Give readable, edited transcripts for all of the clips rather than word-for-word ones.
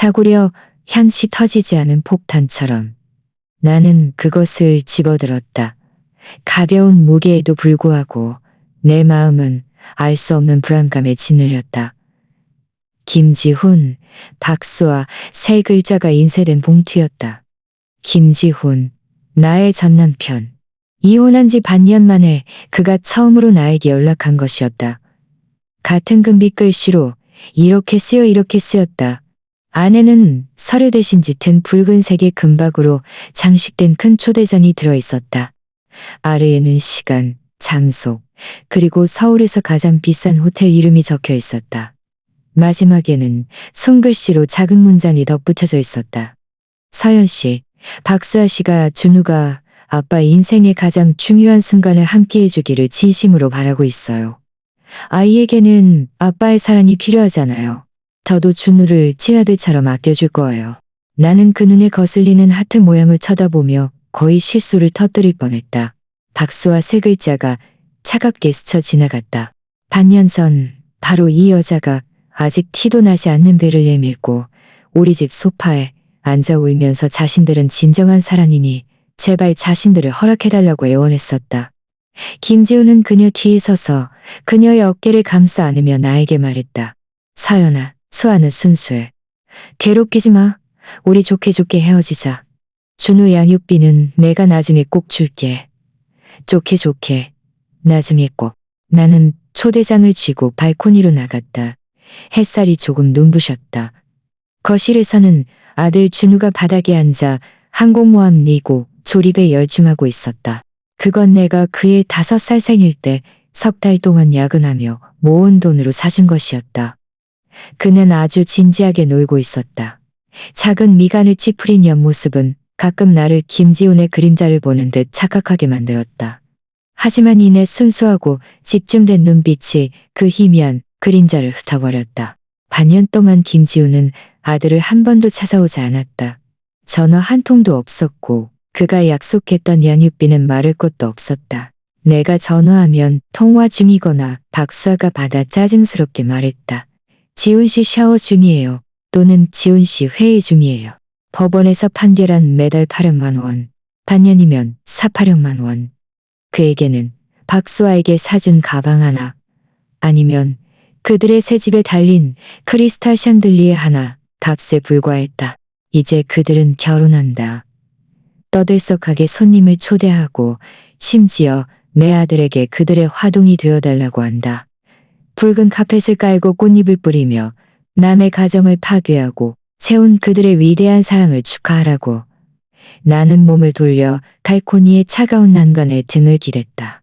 사구려 향시 터지지 않은 폭탄처럼 나는 그것을 집어들었다. 가벼운 무게에도 불구하고 내 마음은 알 수 없는 불안감에 짓눌렸다. 김지훈, 박수아 세 글자가 인쇄된 봉투였다. 김지훈, 나의 전남편. 이혼한 지 반년 만에 그가 처음으로 나에게 연락한 것이었다. 같은 금빛 글씨로 이렇게 쓰였다. 안에는 서류 대신 짙은 붉은색의 금박으로 장식된 큰 초대장이 들어있었다. 아래에는 시간, 장소, 그리고 서울에서 가장 비싼 호텔 이름이 적혀 있었다. 마지막에는 손글씨로 작은 문장이 덧붙여져 있었다. 서연 씨, 박수아 씨가 준우가 아빠 인생의 가장 중요한 순간을 함께 해주기를 진심으로 바라고 있어요. 아이에게는 아빠의 사랑이 필요하잖아요. 저도 준우를 친아들처럼 아껴줄 거예요. 나는 그 눈에 거슬리는 하트 모양을 쳐다보며 거의 실수를 터뜨릴 뻔했다. 박수아 세 글자가 차갑게 스쳐 지나갔다. 반년 전 바로 이 여자가 아직 티도 나지 않는 배를 내밀고 우리 집 소파에 앉아 울면서 자신들은 진정한 사랑이니 제발 자신들을 허락해달라고 애원했었다. 김지훈은 그녀 뒤에 서서 그녀의 어깨를 감싸 안으며 나에게 말했다. 서연아, 수아는 순수해. 괴롭히지 마. 우리 좋게 헤어지자. 준우 양육비는 내가 나중에 꼭 줄게. 좋게. 나중에 꼭. 나는 초대장을 쥐고 발코니로 나갔다. 햇살이 조금 눈부셨다. 거실에서는 아들 준우가 바닥에 앉아 항공모함 리고 조립에 열중하고 있었다. 그건 내가 그의 5살 생일 때 석 달 동안 야근하며 모은 돈으로 사준 것이었다. 그는 아주 진지하게 놀고 있었다. 작은 미간을 찌푸린 옆모습은 가끔 나를 김지훈의 그림자를 보는 듯 착각하게 만들었다. 하지만 이내 순수하고 집중된 눈빛이 그 희미한 그림자를 흩어버렸다. 반년 동안 김지훈은 아들을 한 번도 찾아오지 않았다. 전화 한 통도 없었고 그가 약속했던 양육비는 말할 것도 없었다. 내가 전화하면 통화 중이거나 박수아가 받아 짜증스럽게 말했다. 지훈 씨 샤워 중이에요. 또는 지훈 씨 회의 중이에요. 법원에서 판결한 매달 800만 원, 반년이면 4,800만 원. 그에게는 박수아에게 사준 가방 하나, 아니면 그들의 새 집에 달린 크리스탈 샹들리에 하나 값에 불과했다. 이제 그들은 결혼한다. 떠들썩하게 손님을 초대하고 심지어 내 아들에게 그들의 화동이 되어달라고 한다. 붉은 카펫을 깔고 꽃잎을 뿌리며 남의 가정을 파괴하고 세운 그들의 위대한 사랑을 축하하라고. 나는 몸을 돌려 발코니의 차가운 난간에 등을 기댔다.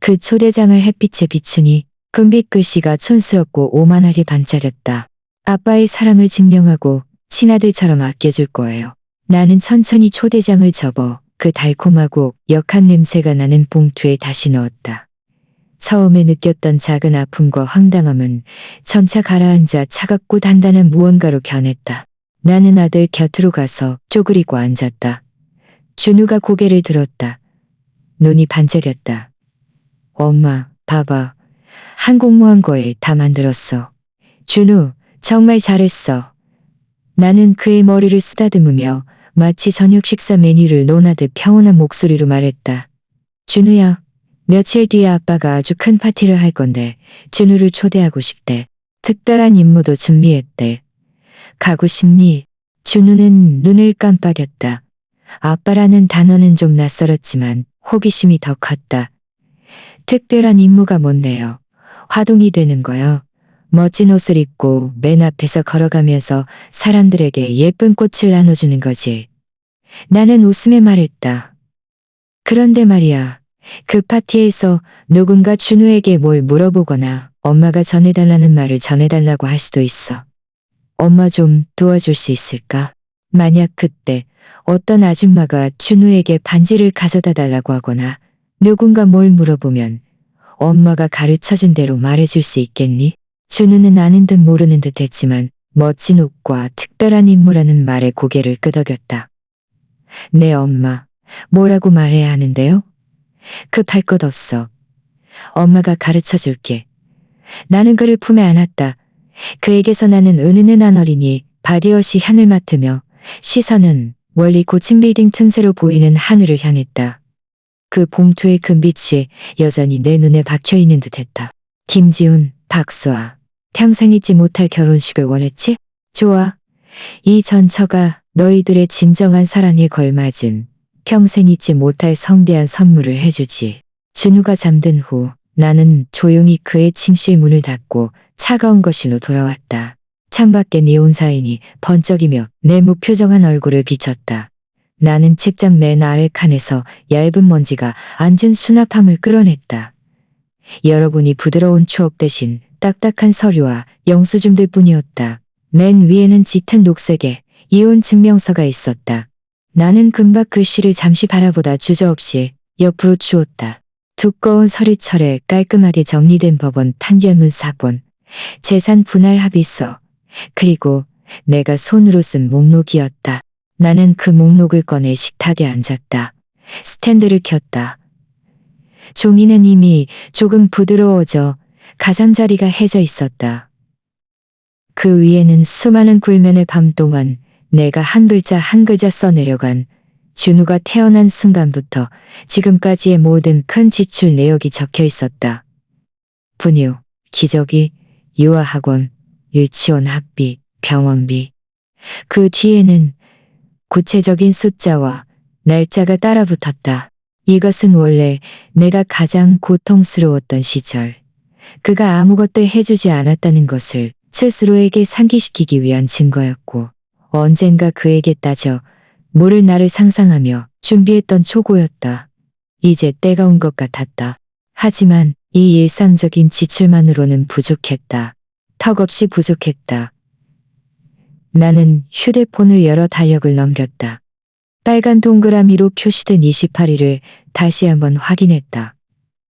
그 초대장을 햇빛에 비추니 금빛 글씨가 촌스럽고 오만하게 반짝였다. 아빠의 사랑을 증명하고 친아들처럼 아껴줄 거예요. 나는 천천히 초대장을 접어 그 달콤하고 역한 냄새가 나는 봉투에 다시 넣었다. 처음에 느꼈던 작은 아픔과 황당함은 점차 가라앉아 차갑고 단단한 무언가로 변했다. 나는 아들 곁으로 가서 쪼그리고 앉았다. 준우가 고개를 들었다. 눈이 반짝였다. 엄마, 봐봐. 항공모함 거에 다 만들었어. 준우, 정말 잘했어. 나는 그의 머리를 쓰다듬으며 마치 저녁 식사 메뉴를 논하듯 평온한 목소리로 말했다. 준우야, 며칠 뒤에 아빠가 아주 큰 파티를 할 건데 준우를 초대하고 싶대. 특별한 임무도 준비했대. 가고 싶니? 준우는 눈을 깜빡였다. 아빠라는 단어는 좀 낯설었지만 호기심이 더 컸다. 특별한 임무가 뭔데요? 화동이 되는 거요. 멋진 옷을 입고 맨 앞에서 걸어가면서 사람들에게 예쁜 꽃을 나눠주는 거지. 나는 웃으며 말했다. 그런데 말이야. 그 파티에서 누군가 준우에게 뭘 물어보거나 엄마가 전해달라는 말을 전해달라고 할 수도 있어. 엄마 좀 도와줄 수 있을까? 만약 그때 어떤 아줌마가 준우에게 반지를 가져다 달라고 하거나 누군가 뭘 물어보면 엄마가 가르쳐준 대로 말해줄 수 있겠니? 준우는 아는 듯 모르는 듯 했지만 멋진 옷과 특별한 임무라는 말에 고개를 끄덕였다. 네 엄마, 뭐라고 말해야 하는데요? 급할 것 없어. 엄마가 가르쳐줄게. 나는 그를 품에 안았다. 그에게서 나는 은은한 어린이, 바디워시 향을 맡으며 시선은 멀리 고층 빌딩 틈새로 보이는 하늘을 향했다. 그 봉투의 금빛이 여전히 내 눈에 박혀있는 듯했다. 김지훈, 박수아. 평생 잊지 못할 결혼식을 원했지? 좋아. 이 전처가 너희들의 진정한 사랑에 걸맞은 평생 잊지 못할 성대한 선물을 해주지. 준우가 잠든 후 나는 조용히 그의 침실 문을 닫고 차가운 거실로 돌아왔다. 창밖에 네온사인이 번쩍이며 내 무표정한 얼굴을 비쳤다. 나는 책장 맨 아래 칸에서 얇은 먼지가 앉은 수납함을 끌어냈다. 여러분이 부드러운 추억 대신 딱딱한 서류와 영수증들 뿐이었다. 맨 위에는 짙은 녹색의 이혼 증명서가 있었다. 나는 금박 글씨를 잠시 바라보다 주저없이 옆으로 주었다. 두꺼운 서류철에 깔끔하게 정리된 법원 판결문 사본, 재산 분할 합의서, 그리고 내가 손으로 쓴 목록이었다. 나는 그 목록을 꺼내 식탁에 앉았다. 스탠드를 켰다. 종이는 이미 조금 부드러워져 가장자리가 해져 있었다. 그 위에는 수많은 굴면의 밤 동안 내가 한 글자 한 글자 써내려간 준우가 태어난 순간부터 지금까지의 모든 큰 지출 내역이 적혀 있었다. 분유, 기저귀, 유아학원, 유치원 학비, 병원비. 그 뒤에는 구체적인 숫자와 날짜가 따라붙었다. 이것은 원래 내가 가장 고통스러웠던 시절, 그가 아무것도 해주지 않았다는 것을 스스로에게 상기시키기 위한 증거였고, 언젠가 그에게 따져 모를 나를 상상하며 준비했던 초고였다. 이제 때가 온 것 같았다. 하지만 이 일상적인 지출만으로는 부족했다. 턱없이 부족했다. 나는 휴대폰을 열어 달력을 넘겼다. 빨간 동그라미로 표시된 28일을 다시 한번 확인했다.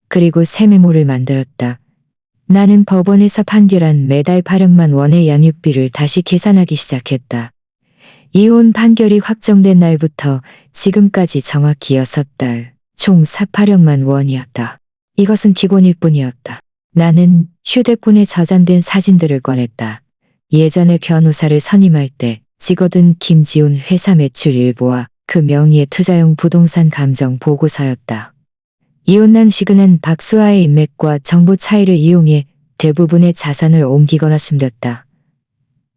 그리고 새 메모를 만들었다. 나는 법원에서 판결한 매달 800만 원의 양육비를 다시 계산하기 시작했다. 이혼 판결이 확정된 날부터 지금까지 정확히 6달, 총 800만 원이었다. 이것은 기본일 뿐이었다. 나는 휴대폰에 저장된 사진들을 꺼냈다. 예전에 변호사를 선임할 때 찍어둔 김지훈 회사 매출 일부와 그 명의의 투자용 부동산 감정 보고서였다. 이혼난 시그는 박수아의 인맥과 정보 차이를 이용해 대부분의 자산을 옮기거나 숨겼다.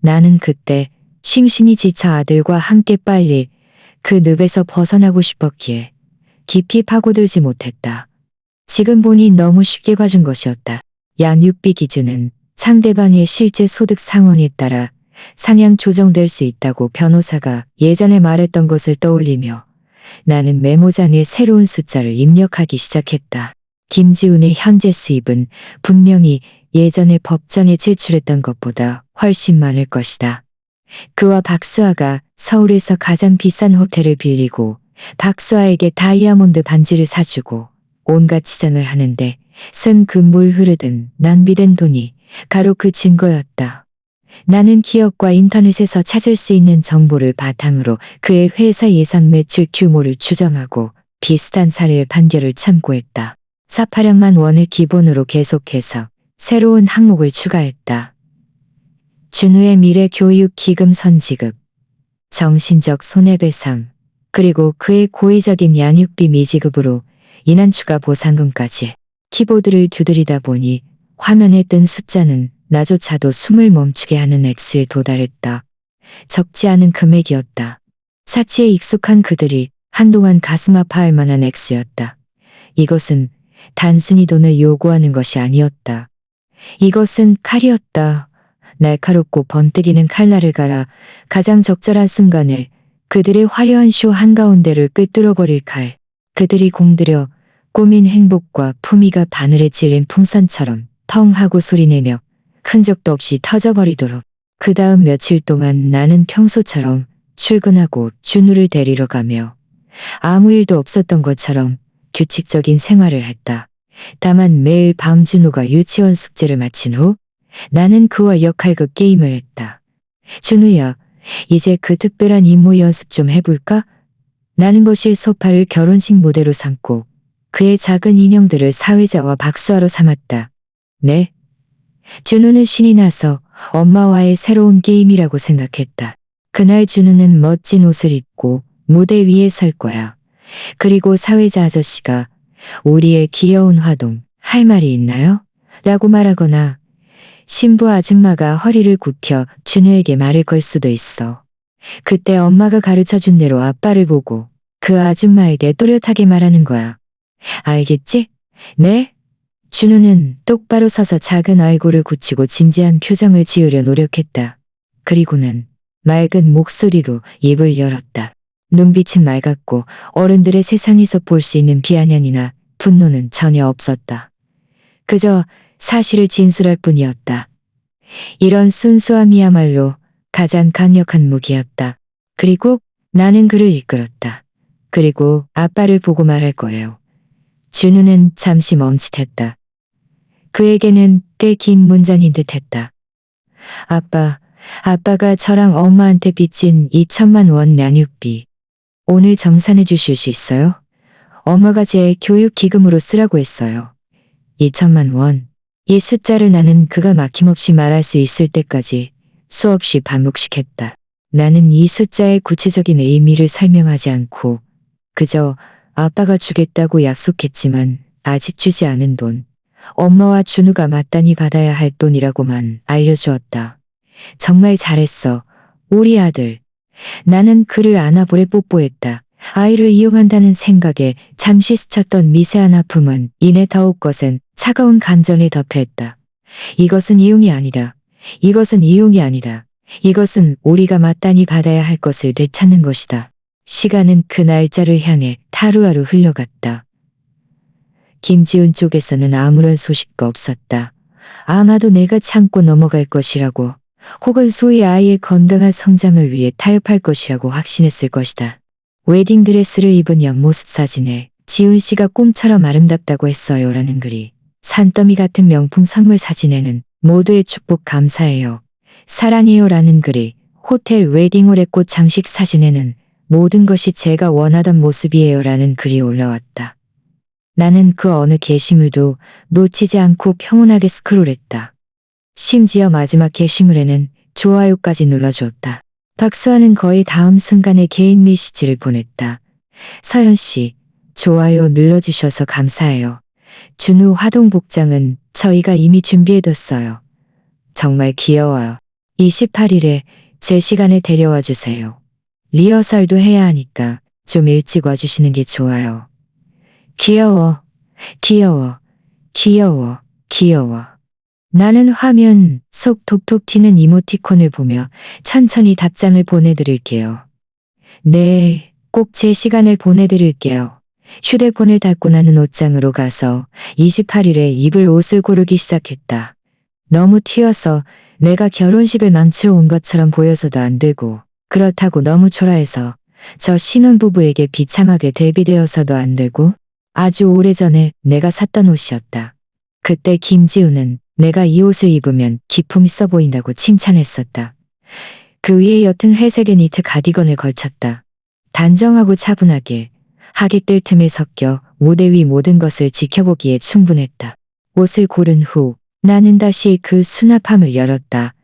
나는 그때 심신이 지쳐 아들과 함께 빨리 그 늪에서 벗어나고 싶었기에 깊이 파고들지 못했다. 지금 보니 너무 쉽게 봐준 것이었다. 양육비 기준은 상대방의 실제 소득 상황에 따라 상향 조정될 수 있다고 변호사가 예전에 말했던 것을 떠올리며 나는 메모장에 새로운 숫자를 입력하기 시작했다. 김지훈의 현재 수입은 분명히 예전에 법정에 제출했던 것보다 훨씬 많을 것이다. 그와 박수아가 서울에서 가장 비싼 호텔을 빌리고 박수아에게 다이아몬드 반지를 사주고 온갖 치장을 하는데 쓴 금물 흐르든 낭비된 돈이 바로 그 증거였다. 나는 기업과 인터넷에서 찾을 수 있는 정보를 바탕으로 그의 회사 예상 매출 규모를 추정하고 비슷한 사례의 판결을 참고했다. 4,800만 원을 기본으로 계속해서 새로운 항목을 추가했다. 준우의 미래 교육 기금 선지급, 정신적 손해배상, 그리고 그의 고의적인 양육비 미지급으로 인한 추가 보상금까지. 키보드를 두드리다 보니 화면에 뜬 숫자는 나조차도 숨을 멈추게 하는 액수에 도달했다. 적지 않은 금액이었다. 사치에 익숙한 그들이 한동안 가슴 아파할 만한 액수였다. 이것은 단순히 돈을 요구하는 것이 아니었다. 이것은 칼이었다. 날카롭고 번뜩이는 칼날을 갈아 가장 적절한 순간에 그들의 화려한 쇼 한가운데를 꿰뚫어버릴 칼. 그들이 공들여 꾸민 행복과 품위가 바늘에 찔린 풍선처럼 펑 하고 소리내며 흔적도 없이 터져버리도록. 그 다음 며칠 동안 나는 평소처럼 출근하고 준우를 데리러 가며 아무 일도 없었던 것처럼 규칙적인 생활을 했다. 다만 매일 밤 준우가 유치원 숙제를 마친 후 나는 그와 역할극 게임을 했다. 준우야, 이제 그 특별한 임무 연습 좀 해볼까? 나는 거실 소파를 결혼식 무대로 삼고 그의 작은 인형들을 사회자와 박수하러 삼았다. 네? 준우는 신이 나서 엄마와의 새로운 게임이라고 생각했다. 그날 준우는 멋진 옷을 입고 무대 위에 설 거야. 그리고 사회자 아저씨가 우리의 귀여운 화동 할 말이 있나요? 라고 말하거나 신부 아줌마가 허리를 굽혀 준우에게 말을 걸 수도 있어. 그때 엄마가 가르쳐준 대로 아빠를 보고 그 아줌마에게 또렷하게 말하는 거야. 알겠지? 네? 준우는 똑바로 서서 작은 얼굴을 굳히고 진지한 표정을 지으려 노력했다. 그리고는 맑은 목소리로 입을 열었다. 눈빛은 맑았고 어른들의 세상에서 볼 수 있는 비아냥이나 분노는 전혀 없었다. 그저 사실을 진술할 뿐이었다. 이런 순수함이야말로 가장 강력한 무기였다. 그리고 나는 그를 이끌었다. 그리고 아빠를 보고 말할 거예요. 준우는 잠시 멈칫했다. 그에게는 꽤 긴 문장인 듯했다. 아빠가 저랑 엄마한테 빚진 2천만 원 양육비. 오늘 정산해 주실 수 있어요? 엄마가 제 교육기금으로 쓰라고 했어요. 2천만 원. 이 숫자를 나는 그가 막힘없이 말할 수 있을 때까지 수없이 반복시켰다. 나는 이 숫자의 구체적인 의미를 설명하지 않고 그저 아빠가 주겠다고 약속했지만 아직 주지 않은 돈, 엄마와 준우가 마땅히 받아야 할 돈이라고만 알려주었다. 정말 잘했어. 우리 아들. 나는 그를 안아보래 뽀뽀했다. 아이를 이용한다는 생각에 잠시 스쳤던 미세한 아픔은 이내 더욱 거센 차가운 감정에 덮여있다. 이것은 이용이 아니다. 이것은 이용이 아니다. 이것은 우리가 마땅히 받아야 할 것을 되찾는 것이다. 시간은 그 날짜를 향해 하루하루 흘러갔다. 김지훈 쪽에서는 아무런 소식도 없었다. 아마도 내가 참고 넘어갈 것이라고 혹은 소위 아이의 건강한 성장을 위해 타협할 것이라고 확신했을 것이다. 웨딩드레스를 입은 옆모습 사진에 지훈 씨가 꿈처럼 아름답다고 했어요 라는 글이, 산더미 같은 명품 선물 사진에는 모두의 축복 감사해요, 사랑해요 라는 글이, 호텔 웨딩홀의 꽃 장식 사진에는 모든 것이 제가 원하던 모습이에요 라는 글이 올라왔다. 나는 그 어느 게시물도 놓치지 않고 평온하게 스크롤했다. 심지어 마지막 게시물에는 좋아요까지 눌러주었다. 박수아는 거의 다음 순간에 개인 메시지를 보냈다. 서연 씨, 좋아요 눌러주셔서 감사해요. 준우 화동 복장은 저희가 이미 준비해뒀어요. 정말 귀여워요. 28일에 제 시간에 데려와 주세요. 리허설도 해야 하니까 좀 일찍 와주시는 게 좋아요. 귀여워, 귀여워, 귀여워, 귀여워. 나는 화면 속 톡톡 튀는 이모티콘을 보며 천천히 답장을 보내드릴게요. 네, 꼭 제 시간을 보내드릴게요. 휴대폰을 닫고 나는 옷장으로 가서 28일에 입을 옷을 고르기 시작했다. 너무 튀어서 내가 결혼식을 망쳐 온 것처럼 보여서도 안 되고, 그렇다고 너무 초라해서 저 신혼부부에게 비참하게 대비되어서도 안 되고, 아주 오래전에 내가 샀던 옷이었다. 그때 김지우는 내가 이 옷을 입으면 기품 있어 보인다고 칭찬했었다. 그 위에 옅은 회색의 니트 가디건을 걸쳤다. 단정하고 차분하게 하객들 틈에 섞여 무대 위 모든 것을 지켜보기에 충분했다. 옷을 고른 후 나는 다시 그 수납함을 열었다.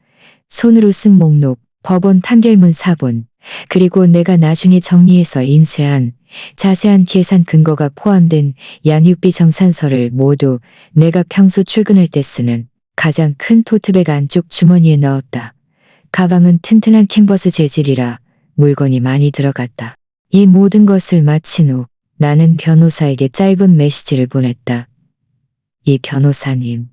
손으로 쓴 목록, 법원 판결문 사본, 그리고 내가 나중에 정리해서 인쇄한 자세한 계산 근거가 포함된 양육비 정산서를 모두 내가 평소 출근할 때 쓰는 가장 큰 토트백 안쪽 주머니에 넣었다. 가방은 튼튼한 캔버스 재질이라 물건이 많이 들어갔다. 이 모든 것을 마친 후 나는 변호사에게 짧은 메시지를 보냈다. 이 변호사님,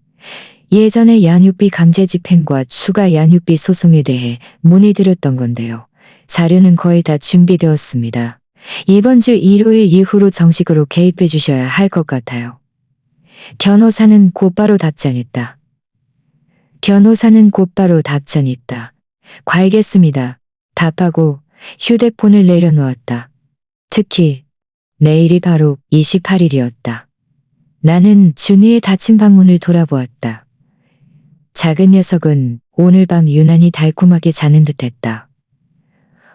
예전에 양육비 강제집행과 추가 양육비 소송에 대해 문의드렸던 건데요. 자료는 거의 다 준비되었습니다. 이번 주 일요일 이후로 정식으로 개입해 주셔야 할 것 같아요. 변호사는 곧바로 답장했다. 알겠습니다. 답하고 휴대폰을 내려놓았다. 특히 내일이 바로 28일이었다. 나는 준우의 닫힌 방문을 돌아보았다. 작은 녀석은 오늘 밤 유난히 달콤하게 자는 듯했다.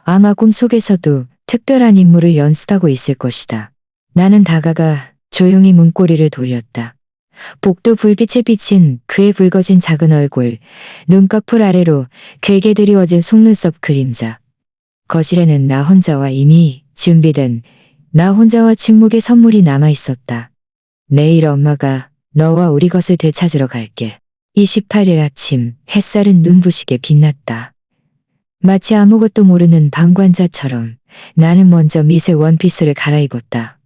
아마 꿈속에서도 특별한 임무를 연습하고 있을 것이다. 나는 다가가 조용히 문고리를 돌렸다. 복도 불빛에 비친 그의 붉어진 작은 얼굴, 눈꺼풀 아래로 길게 드리워진 속눈썹 그림자. 거실에는 나 혼자와 이미 준비된 나 혼자와 침묵의 선물이 남아 있었다. 내일 엄마가 너와 우리 것을 되찾으러 갈게. 28일 아침 햇살은 눈부시게 빛났다. 마치 아무것도 모르는 방관자처럼 나는 먼저 미세 원피스를 갈아입었다.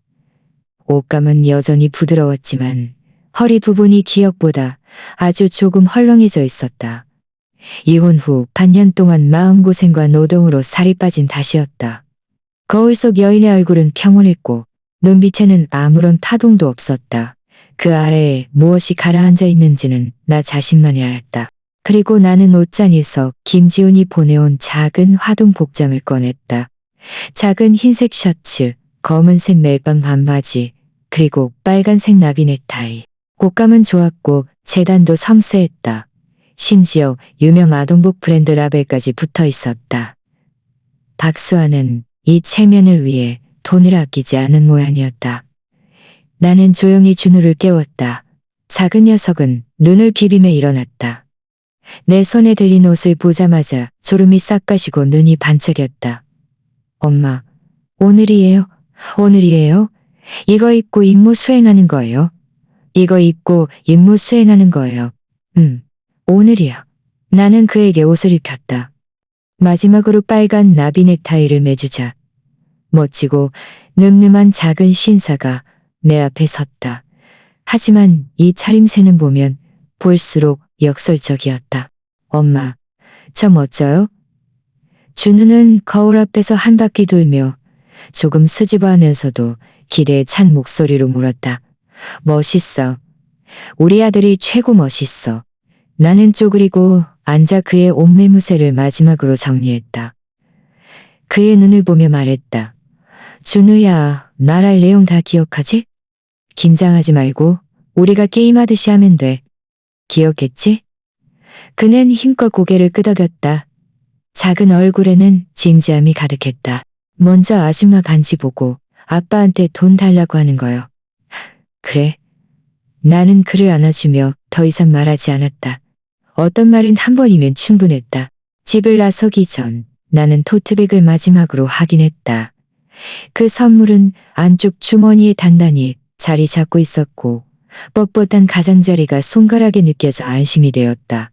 옷감은 여전히 부드러웠지만 허리 부분이 기억보다 아주 조금 헐렁해져 있었다. 이혼 후 반년 동안 마음고생과 노동으로 살이 빠진 탓이었다. 거울 속 여인의 얼굴은 평온했고 눈빛에는 아무런 파동도 없었다. 그 아래에 무엇이 가라앉아 있는지는 나 자신만이 알았다. 그리고 나는 옷장에서 김지훈이 보내온 작은 화동 복장을 꺼냈다. 작은 흰색 셔츠, 검은색 멜빵 반바지, 그리고 빨간색 나비 넥타이. 옷감은 좋았고 재단도 섬세했다. 심지어 유명 아동복 브랜드 라벨까지 붙어 있었다. 박수아는 이 체면을 위해 돈을 아끼지 않은 모양이었다. 나는 조용히 준우를 깨웠다. 작은 녀석은 눈을 비비며 일어났다. 내 손에 들린 옷을 보자마자 졸음이 싹 가시고 눈이 반짝였다. 엄마, 오늘이에요? 오늘이에요? 이거 입고 임무 수행하는 거예요? 이거 입고 임무 수행하는 거예요. 오늘이야. 나는 그에게 옷을 입혔다. 마지막으로 빨간 나비 넥타이를 매주자 멋지고 늠름한 작은 신사가 내 앞에 섰다. 하지만 이 차림새는 보면 볼수록 역설적이었다. 엄마, 저 멋져요? 준우는 거울 앞에서 한 바퀴 돌며 조금 수줍어하면서도 기대에 찬 목소리로 물었다. 멋있어. 우리 아들이 최고 멋있어. 나는 쪼그리고 앉아 그의 옷매무새를 마지막으로 정리했다. 그의 눈을 보며 말했다. 준우야, 말할 내용 다 기억하지? 긴장하지 말고 우리가 게임하듯이 하면 돼. 기억했지? 그는 힘껏 고개를 끄덕였다. 작은 얼굴에는 진지함이 가득했다. 먼저 아줌마 반지 보고 아빠한테 돈 달라고 하는 거요. 그래. 나는 그를 안아주며 더 이상 말하지 않았다. 어떤 말은 한 번이면 충분했다. 집을 나서기 전 나는 토트백을 마지막으로 확인했다. 그 선물은 안쪽 주머니에 단단히 자리 잡고 있었고 뻣뻣한 가장자리가 손가락에 느껴져 안심이 되었다.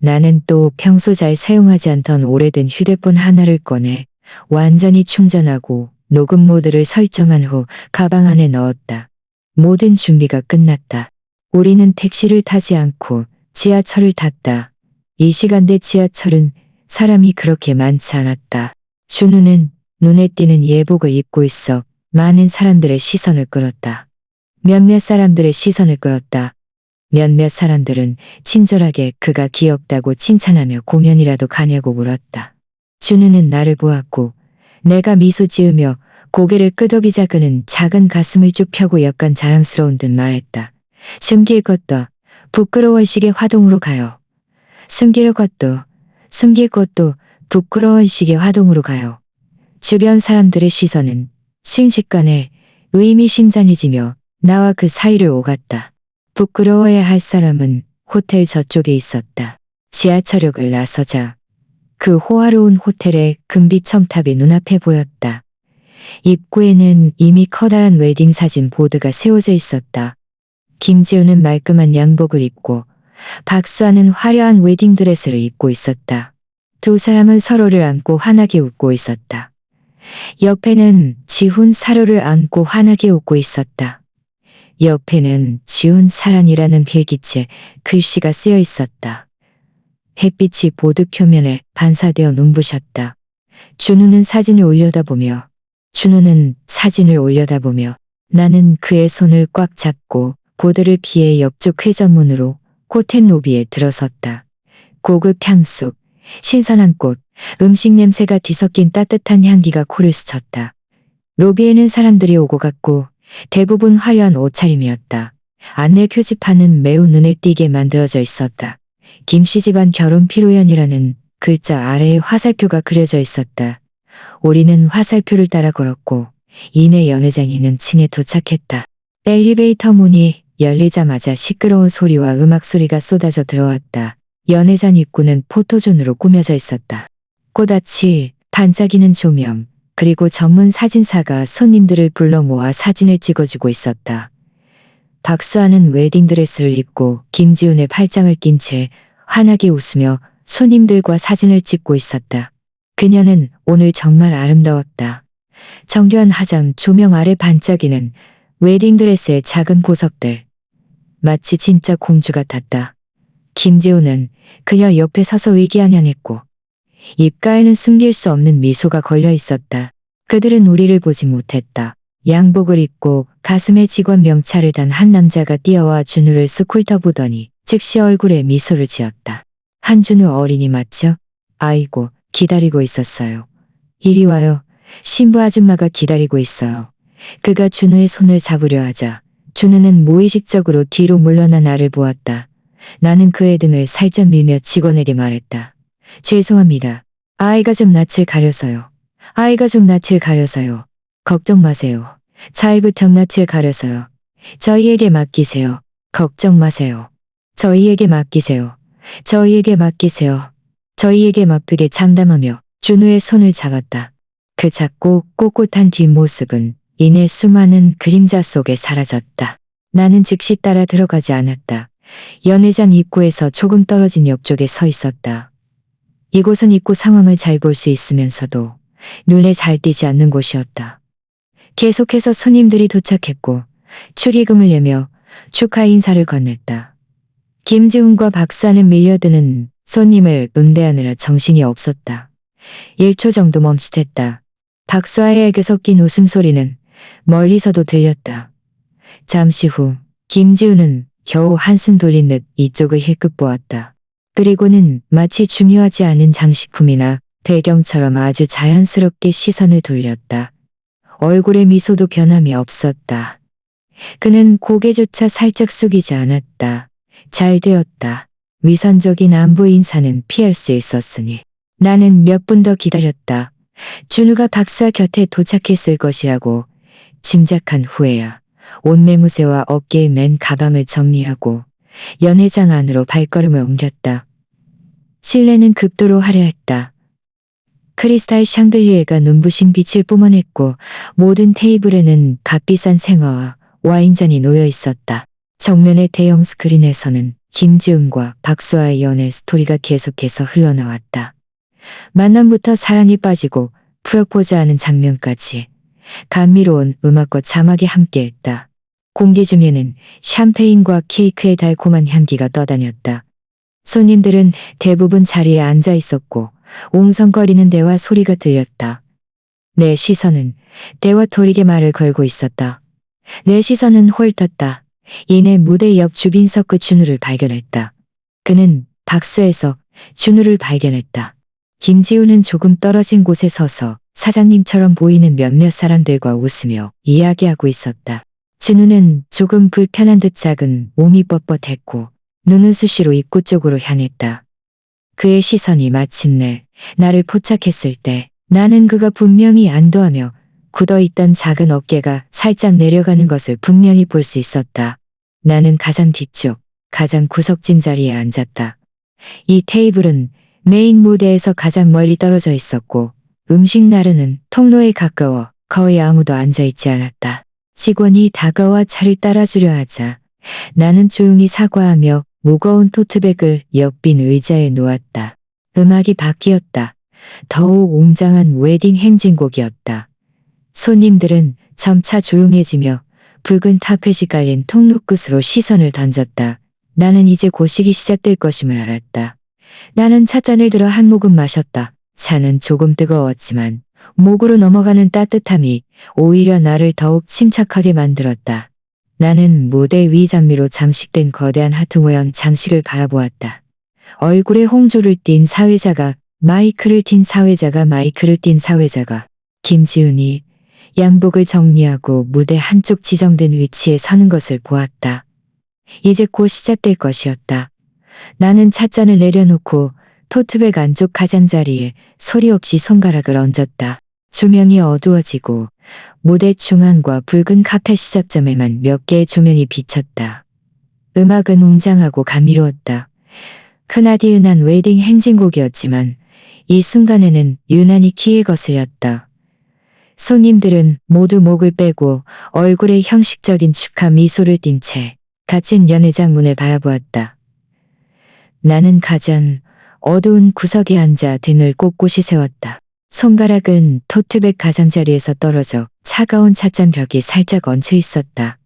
나는 또 평소 잘 사용하지 않던 오래된 휴대폰 하나를 꺼내 완전히 충전하고 녹음 모드를 설정한 후 가방 안에 넣었다. 모든 준비가 끝났다. 우리는 택시를 타지 않고 지하철을 탔다. 이 시간대 지하철은 사람이 그렇게 많지 않았다. 준우는 눈에 띄는 예복을 입고 있어 많은 사람들의 시선을 끌었다. 몇몇 사람들의 시선을 끌었다. 몇몇 사람들은 친절하게 그가 귀엽다고 칭찬하며 공연이라도 가냐고 물었다. 준우는 나를 보았고 내가 미소 지으며 고개를 끄덕이자 그는 작은 가슴을 쭉 펴고 약간 자랑스러운 듯 말했다. 숨길 것도 부끄러워할 시계 화동으로 가요. 숨길 것도 부끄러워할 시계 화동으로 가요. 주변 사람들의 시선은 순식간에 의미심장해지며 나와 그 사이를 오갔다. 부끄러워야 할 사람은 호텔 저쪽에 있었다. 지하철역을 나서자 그 호화로운 호텔의 금빛 첨탑이 눈앞에 보였다. 입구에는 이미 커다란 웨딩 사진 보드가 세워져 있었다. 김지우는 말끔한 양복을 입고 박수아는 화려한 웨딩 드레스를 입고 있었다. 두 사람은 서로를 안고 환하게 웃고 있었다. 옆에는 지훈 사료를 안고 환하게 웃고 있었다. 옆에는 지훈 사랑이라는 필기체 글씨가 쓰여 있었다. 햇빛이 보드 표면에 반사되어 눈부셨다. 준우는 사진을 올려다보며 나는 그의 손을 꽉 잡고 보드를 피해 옆쪽 회전문으로 호텔 로비에 들어섰다. 고급 향수, 신선한 꽃, 음식 냄새가 뒤섞인 따뜻한 향기가 코를 스쳤다. 로비에는 사람들이 오고 갔고 대부분 화려한 옷차림이었다. 안내 표지판은 매우 눈에 띄게 만들어져 있었다. 김씨 집안 결혼 피로연이라는 글자 아래에 화살표가 그려져 있었다. 우리는 화살표를 따라 걸었고 이내 연회장에 있는 층에 도착했다. 엘리베이터 문이 열리자마자 시끄러운 소리와 음악 소리가 쏟아져 들어왔다. 연회장 입구는 포토존으로 꾸며져 있었다. 꽃밭이, 반짝이는 조명, 그리고 전문 사진사가 손님들을 불러 모아 사진을 찍어주고 있었다. 박수아는 웨딩드레스를 입고 김지훈의 팔짱을 낀 채 환하게 웃으며 손님들과 사진을 찍고 있었다. 그녀는 오늘 정말 아름다웠다. 정교한 화장, 조명 아래 반짝이는 웨딩드레스의 작은 보석들. 마치 진짜 공주 같았다. 김지훈은 그녀 옆에 서서 의기양양했고 입가에는 숨길 수 없는 미소가 걸려 있었다. 그들은 우리를 보지 못했다. 양복을 입고 가슴에 직원 명찰을 단 한 남자가 뛰어와 준우를 스쿨 터보더니 즉시 얼굴에 미소를 지었다. 한준우 어린이 맞죠? 아이고, 기다리고 있었어요. 이리 와요. 신부 아줌마가 기다리고 있어요. 그가 준우의 손을 잡으려 하자 준우는 무의식적으로 뒤로 물러나 나를 보았다. 나는 그의 등을 살짝 밀며 직원에게 말했다. 죄송합니다. 아이가 좀 낯을 가려서요. 아이가 좀 낯을 가려서요. 걱정 마세요. 차이부터 낯을 가려서요. 저희에게 맡기세요. 걱정 마세요. 저희에게 맡기세요. 저희에게 맡기세요. 저희에게 맡기게 장담하며 준우의 손을 잡았다. 그 작고 꼿꼿한 뒷모습은 이내 수많은 그림자 속에 사라졌다. 나는 즉시 따라 들어가지 않았다. 연회장 입구에서 조금 떨어진 옆쪽에 서 있었다. 이곳은 입구 상황을 잘 볼 수 있으면서도 눈에 잘 띄지 않는 곳이었다. 계속해서 손님들이 도착했고 축의금을 내며 축하 인사를 건넸다. 김지훈과 박수아는 밀려드는 손님을 응대하느라 정신이 없었다. 1초 정도 멈칫했다. 박수아에게 섞인 웃음소리는 멀리서도 들렸다. 잠시 후 김지훈은 겨우 한숨 돌린 듯 이쪽을 힐끗 보았다. 그리고는 마치 중요하지 않은 장식품이나 배경처럼 아주 자연스럽게 시선을 돌렸다. 얼굴에 미소도 변함이 없었다. 그는 고개조차 살짝 숙이지 않았다. 잘 되었다. 위선적인 안부 인사는 피할 수 있었으니. 나는 몇 분 더 기다렸다. 준우가 박수아 곁에 도착했을 것이라고 짐작한 후에야 옷매무새와 어깨에 맨 가방을 정리하고 연회장 안으로 발걸음을 옮겼다. 실내는 급도로 화려했다. 크리스탈 샹들리에가 눈부신 빛을 뿜어냈고 모든 테이블에는 값비싼 생화와 와인잔이 놓여 있었다. 정면의 대형 스크린에서는 김지훈과 박수아의 연애 스토리가 계속해서 흘러나왔다. 만남부터 사랑에 빠지고 프로포즈하는 장면까지 감미로운 음악과 자막이 함께했다. 공기 중에는 샴페인과 케이크의 달콤한 향기가 떠다녔다. 손님들은 대부분 자리에 앉아 있었고 웅성거리는 대화 소리가 들렸다. 내 시선은 대화 토릭의 말을 걸고 있었다. 내 시선은 홀떴다. 이내 무대 옆 주빈석 준우를 발견했다. 그는 박수에서 준우를 발견했다. 김지훈은 조금 떨어진 곳에 서서 사장님처럼 보이는 몇몇 사람들과 웃으며 이야기하고 있었다. 준우는 조금 불편한 듯 작은 몸이 뻣뻣했고 눈은 수시로 입구 쪽으로 향했다. 그의 시선이 마침내 나를 포착했을 때 나는 그가 분명히 안도하며 굳어있던 작은 어깨가 살짝 내려가는 것을 분명히 볼 수 있었다. 나는 가장 뒤쪽, 가장 구석진 자리에 앉았다. 이 테이블은 메인 무대에서 가장 멀리 떨어져 있었고 음식 나르는 통로에 가까워 거의 아무도 앉아있지 않았다. 직원이 다가와 차를 따라주려 하자 나는 조용히 사과하며 무거운 토트백을 옆빈 의자에 놓았다. 음악이 바뀌었다. 더욱 웅장한 웨딩 행진곡이었다. 손님들은 점차 조용해지며 붉은 타펫이 깔린 통로 끝으로 시선을 던졌다. 나는 이제 고식이 시작될 것임을 알았다. 나는 찻잔을 들어 한 모금 마셨다. 차는 조금 뜨거웠지만 목으로 넘어가는 따뜻함이 오히려 나를 더욱 침착하게 만들었다. 나는 무대 위 장미로 장식된 거대한 하트 모양 장식을 바라보았다. 얼굴에 홍조를 띤 사회자가 마이크를 띈 사회자가 김지훈이 양복을 정리하고 무대 한쪽 지정된 위치에 서는 것을 보았다. 이제 곧 시작될 것이었다. 나는 찻잔을 내려놓고 토트백 안쪽 가장자리에 소리 없이 손가락을 얹었다. 조명이 어두워지고 무대 중앙과 붉은 카펫 시작점에만 몇 개의 조명이 비쳤다. 음악은 웅장하고 감미로웠다. 흔하디흔한 웨딩 행진곡이었지만 이 순간에는 유난히 귀에 거슬렸다. 손님들은 모두 목을 빼고 얼굴에 형식적인 축하 미소를 띤 채 닫힌 연회장 문을 바라보았다. 나는 가장 어두운 구석에 앉아 등을 꼿꼿이 세웠다. 손가락은 토트백 가장자리에서 떨어져 차가운 찻잔 벽이 살짝 얹혀 있었다.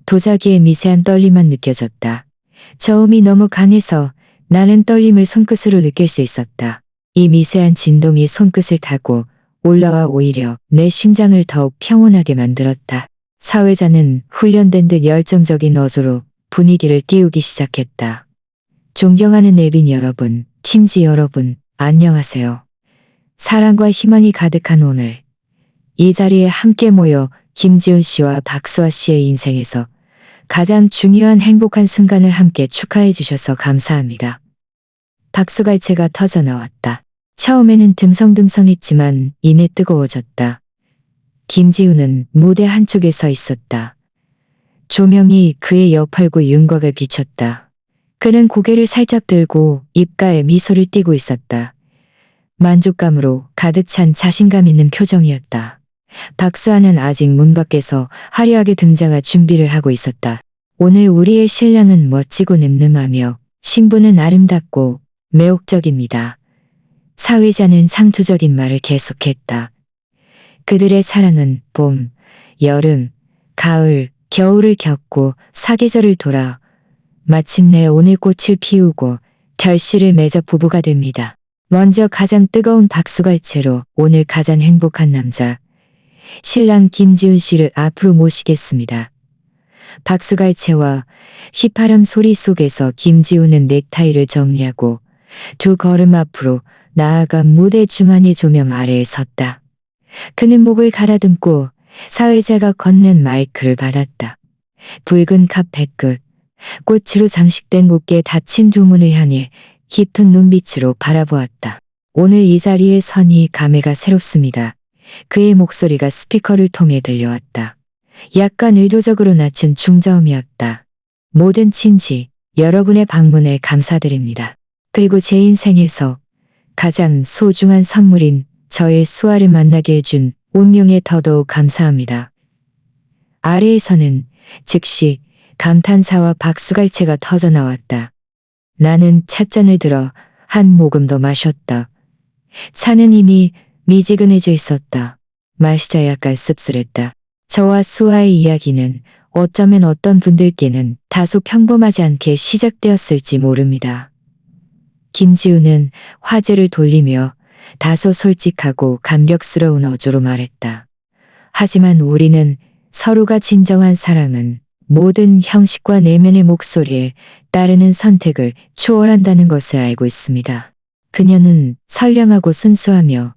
도자기의 미세한 떨림만 느껴졌다. 저음이 너무 강해서 나는 떨림을 손끝으로 느낄 수 있었다. 이 미세한 진동이 손끝을 타고 올라와 오히려 내 심장을 더욱 평온하게 만들었다. 사회자는 훈련된 듯 열정적인 어조로 분위기를 띄우기 시작했다. 존경하는 내빈 여러분, 친지 여러분, 안녕하세요. 사랑과 희망이 가득한 오늘, 이 자리에 함께 모여 김지훈 씨와 박수아 씨의 인생에서 가장 중요한 행복한 순간을 함께 축하해 주셔서 감사합니다. 박수갈채가 터져 나왔다. 처음에는 듬성듬성했지만 이내 뜨거워졌다. 김지훈은 무대 한쪽에 서 있었다. 조명이 그의 옆팔구 윤곽을 비췄다. 그는 고개를 살짝 들고 입가에 미소를 띠고 있었다. 만족감으로 가득 찬 자신감 있는 표정이었다. 박수아는 아직 문 밖에서 화려하게 등장할 준비를 하고 있었다. 오늘 우리의 신랑은 멋지고 늠름하며 신부는 아름답고 매혹적입니다. 사회자는 상투적인 말을 계속했다. 그들의 사랑은 봄, 여름, 가을, 겨울을 겪고 사계절을 돌아 마침내 오늘 꽃을 피우고 결실을 맺어 부부가 됩니다. 먼저 가장 뜨거운 박수갈채로 오늘 가장 행복한 남자, 신랑 김지훈 씨를 앞으로 모시겠습니다. 박수갈채와 휘파람 소리 속에서 김지훈은 넥타이를 정리하고 두 걸음 앞으로 나아가 무대 중앙의 조명 아래에 섰다. 그는 목을 가다듬고 사회자가 건넨 마이크를 받았다. 붉은 카펫 끝, 꽃으로 장식된 곱게 닫힌 두 문을 향해 깊은 눈빛으로 바라보았다. 오늘 이 자리에 서니 감회가 새롭습니다. 그의 목소리가 스피커를 통해 들려왔다. 약간 의도적으로 낮춘 중저음이었다. 모든 친지, 여러분의 방문에 감사드립니다. 그리고 제 인생에서 가장 소중한 선물인 저의 수아를 만나게 해준 운명에 더더욱 감사합니다. 아래에서는 즉시 감탄사와 박수갈채가 터져 나왔다. 나는 찻잔을 들어 한 모금 더 마셨다. 차는 이미 미지근해져 있었다. 마시자 약간 씁쓸했다. 저와 수아의 이야기는 어쩌면 어떤 분들께는 다소 평범하지 않게 시작되었을지 모릅니다. 김지훈은 화제를 돌리며 다소 솔직하고 감격스러운 어조로 말했다. 하지만 우리는 서로가 진정한 사랑은 모든 형식과 내면의 목소리에 따르는 선택을 초월한다는 것을 알고 있습니다. 그녀는 선량하고 순수하며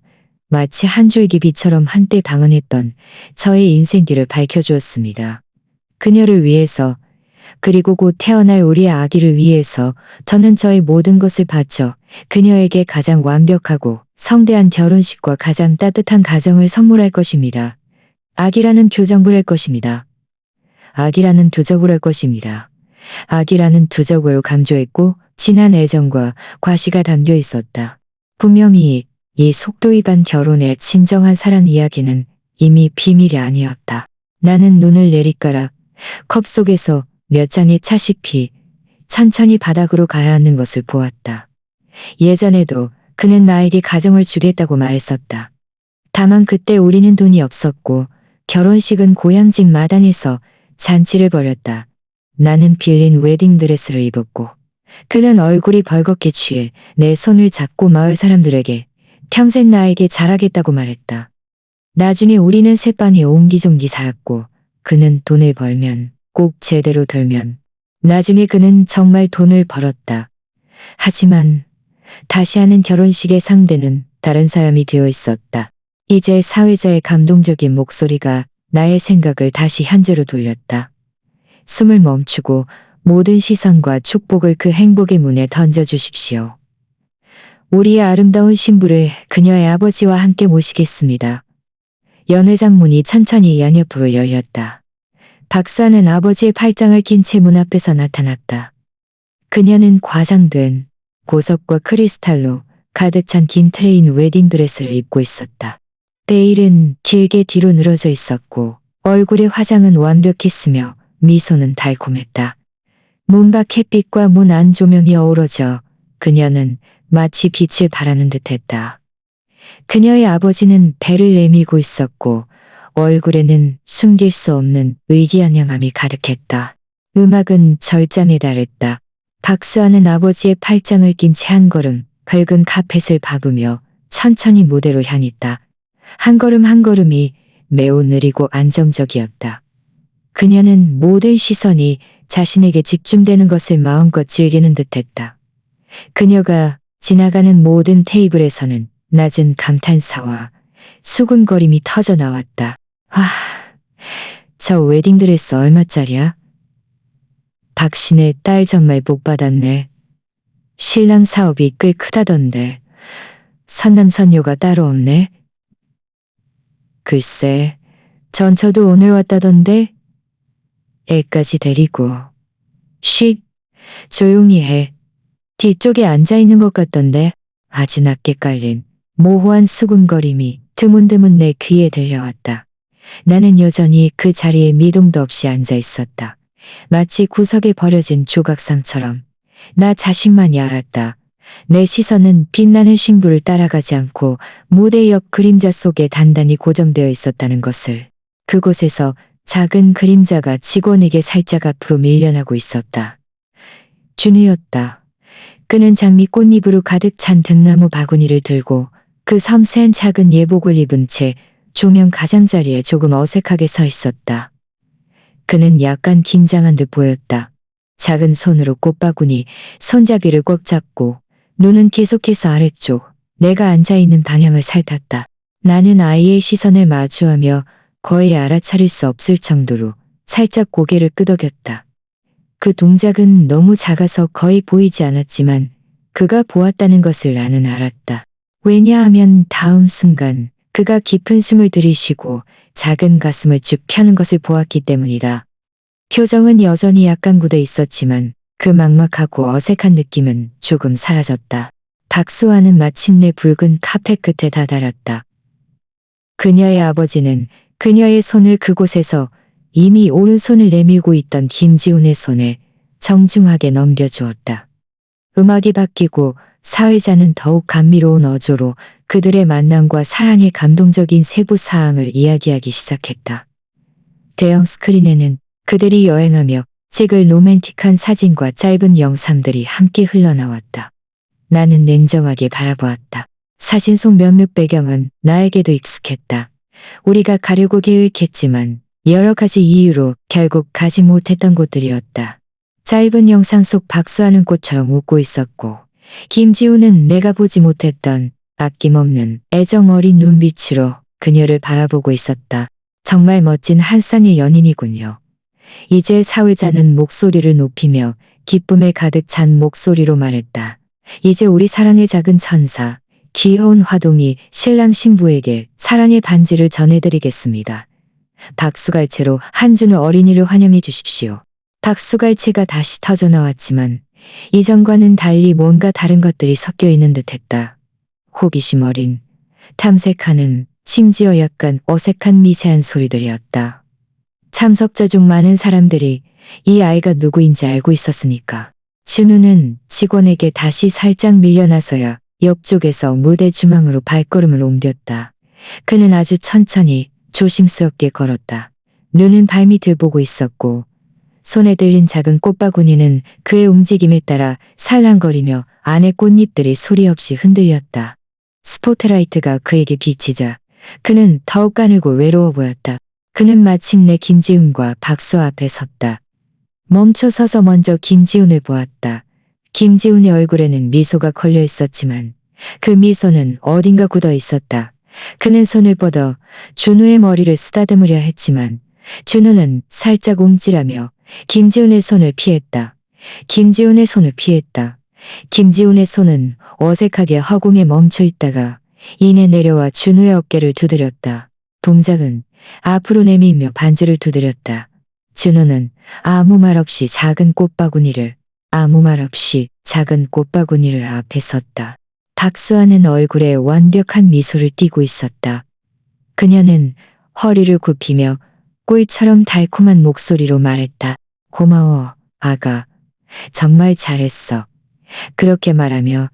마치 한 줄기 빛처럼 한때 방언했던 저의 인생길을 밝혀주었습니다. 그녀를 위해서, 그리고 곧 태어날 우리의 아기를 위해서 저는 저의 모든 것을 바쳐 그녀에게 가장 완벽하고 성대한 결혼식과 가장 따뜻한 가정을 선물할 것입니다. 아기라는 교정부를 할 것입니다. 아기라는 두적을 할 것입니다. 아기라는 두적으로 강조했고 진한 애정과 과시가 담겨 있었다. 분명히 이 속도 위반 결혼의 진정한 사랑 이야기는 이미 비밀이 아니었다. 나는 눈을 내리깔아 컵 속에서 몇 잔의 차시피 천천히 바닥으로 가야 하는 것을 보았다. 예전에도 그는 나에게 가정을 주겠다고 말했었다. 다만 그때 우리는 돈이 없었고 결혼식은 고향집 마당에서 잔치를 벌였다. 나는 빌린 웨딩드레스를 입었고 그는 얼굴이 벌겋게 취해 내 손을 잡고 마을 사람들에게 평생 나에게 잘하겠다고 말했다. 나중에 우리는 새빵에 옹기종기 살았고 그는 돈을 벌면 꼭 제대로 들면 나중에 그는 정말 돈을 벌었다. 하지만 다시 하는 결혼식의 상대는 다른 사람이 되어 있었다. 이제 사회자의 감동적인 목소리가 나의 생각을 다시 현재로 돌렸다. 숨을 멈추고 모든 시선과 축복을 그 행복의 문에 던져주십시오. 우리의 아름다운 신부를 그녀의 아버지와 함께 모시겠습니다. 연회장 문이 천천히 양옆으로 열렸다. 박수하는 아버지의 팔짱을 낀 채 문 앞에서 나타났다. 그녀는 과장된 보석과 크리스탈로 가득 찬 긴 트레인 웨딩드레스를 입고 있었다. 베일은 길게 뒤로 늘어져 있었고 얼굴의 화장은 완벽했으며 미소는 달콤했다. 문 밖 햇빛과 문 안 조명이 어우러져 그녀는 마치 빛을 발하는 듯했다. 그녀의 아버지는 배를 내밀고 있었고 얼굴에는 숨길 수 없는 의기양양함이 가득했다. 음악은 절정에 달했다. 박수하는 아버지의 팔짱을 낀 채 한 걸음 굵은 카펫을 밟으며 천천히 무대로 향했다. 한 걸음 한 걸음이 매우 느리고 안정적이었다. 그녀는 모든 시선이 자신에게 집중되는 것을 마음껏 즐기는 듯했다. 그녀가 지나가는 모든 테이블에서는 낮은 감탄사와 수군거림이 터져 나왔다. 아, 저 웨딩드레스 얼마짜리야? 박신의 딸 정말 복 받았네. 신랑 사업이 꽤 크다던데 선남선녀가 따로 없네. 글쎄, 전처도 오늘 왔다던데 애까지 데리고. 쉿, 조용히 해. 뒤쪽에 앉아있는 것 같던데 아주 낮게 깔린 모호한 수군거림이 드문드문 내 귀에 들려왔다. 나는 여전히 그 자리에 미동도 없이 앉아 있었다. 마치 구석에 버려진 조각상처럼. 나 자신만이 알았다. 내 시선은 빛나는 신부를 따라가지 않고 무대 옆 그림자 속에 단단히 고정되어 있었다는 것을. 그곳에서 작은 그림자가 직원에게 살짝 앞으로 밀려나고 있었다. 준우였다. 그는 장미 꽃잎으로 가득 찬 등나무 바구니를 들고 그 섬세한 작은 예복을 입은 채 조명 가장자리에 조금 어색하게 서 있었다. 그는 약간 긴장한 듯 보였다. 작은 손으로 꽃바구니 손잡이를 꽉 잡고 눈은 계속해서 아래쪽 내가 앉아있는 방향을 살폈다. 나는 아이의 시선을 마주하며 거의 알아차릴 수 없을 정도로 살짝 고개를 끄덕였다. 그 동작은 너무 작아서 거의 보이지 않았지만 그가 보았다는 것을 나는 알았다. 왜냐하면 다음 순간 그가 깊은 숨을 들이쉬고 작은 가슴을 쭉 펴는 것을 보았기 때문이다. 표정은 여전히 약간 굳어 있었지만 그 막막하고 어색한 느낌은 조금 사라졌다. 박수아는 마침내 붉은 카펫 끝에 다다랐다. 그녀의 아버지는 그녀의 손을 그곳에서 이미 오른손을 내밀고 있던 김지훈의 손에 정중하게 넘겨주었다. 음악이 바뀌고 사회자는 더욱 감미로운 어조로 그들의 만남과 사랑의 감동적인 세부 사항을 이야기하기 시작했다. 대형 스크린에는 그들이 여행하며 찍을 로맨틱한 사진과 짧은 영상들이 함께 흘러나왔다. 나는 냉정하게 바라보았다. 사진 속 몇몇 배경은 나에게도 익숙했다. 우리가 가려고 계획했지만 여러 가지 이유로 결국 가지 못했던 곳들이었다. 짧은 영상 속 박수하는 꽃처럼 웃고 있었고 김지우는 내가 보지 못했던 아낌없는 애정 어린 눈빛으로 그녀를 바라보고 있었다. 정말 멋진 한 쌍의 연인이군요. 이제 사회자는 목소리를 높이며 기쁨에 가득 찬 목소리로 말했다. 이제 우리 사랑의 작은 천사, 귀여운 화동이 신랑 신부에게 사랑의 반지를 전해드리겠습니다. 박수갈채로 한준우 어린이를 환영해 주십시오. 박수갈채가 다시 터져나왔지만 이전과는 달리 뭔가 다른 것들이 섞여 있는 듯했다. 호기심 어린, 탐색하는, 심지어 약간 어색한 미세한 소리들이었다. 참석자 중 많은 사람들이 이 아이가 누구인지 알고 있었으니까. 준우는 직원에게 다시 살짝 밀려나서야 옆쪽에서 무대 중앙으로 발걸음을 옮겼다. 그는 아주 천천히 조심스럽게 걸었다. 눈은 발밑을 보고 있었고 손에 들린 작은 꽃바구니는 그의 움직임에 따라 살랑거리며 안의 꽃잎들이 소리 없이 흔들렸다. 스포트라이트가 그에게 비치자 그는 더욱 가늘고 외로워 보였다. 그는 마침내 김지훈과 박수 앞에 섰다. 멈춰 서서 먼저 김지훈을 보았다. 김지훈의 얼굴에는 미소가 걸려 있었지만 그 미소는 어딘가 굳어 있었다. 그는 손을 뻗어 준우의 머리를 쓰다듬으려 했지만 준우는 살짝 움찔하며 김지훈의 손을 피했다. 김지훈의 손을 피했다. 김지훈의 손은 어색하게 허공에 멈춰 있다가 이내 내려와 준우의 어깨를 두드렸다. 동작은 앞으로 내밀며 반지를 두드렸다. 준호는 아무 말 없이 작은 꽃바구니를 앞에 섰다. 박수아는 얼굴에 완벽한 미소를 띠고 있었다. 그녀는 허리를 굽히며 꿀처럼 달콤한 목소리로 말했다. 고마워, 아가. 정말 잘했어. 그렇게 말하며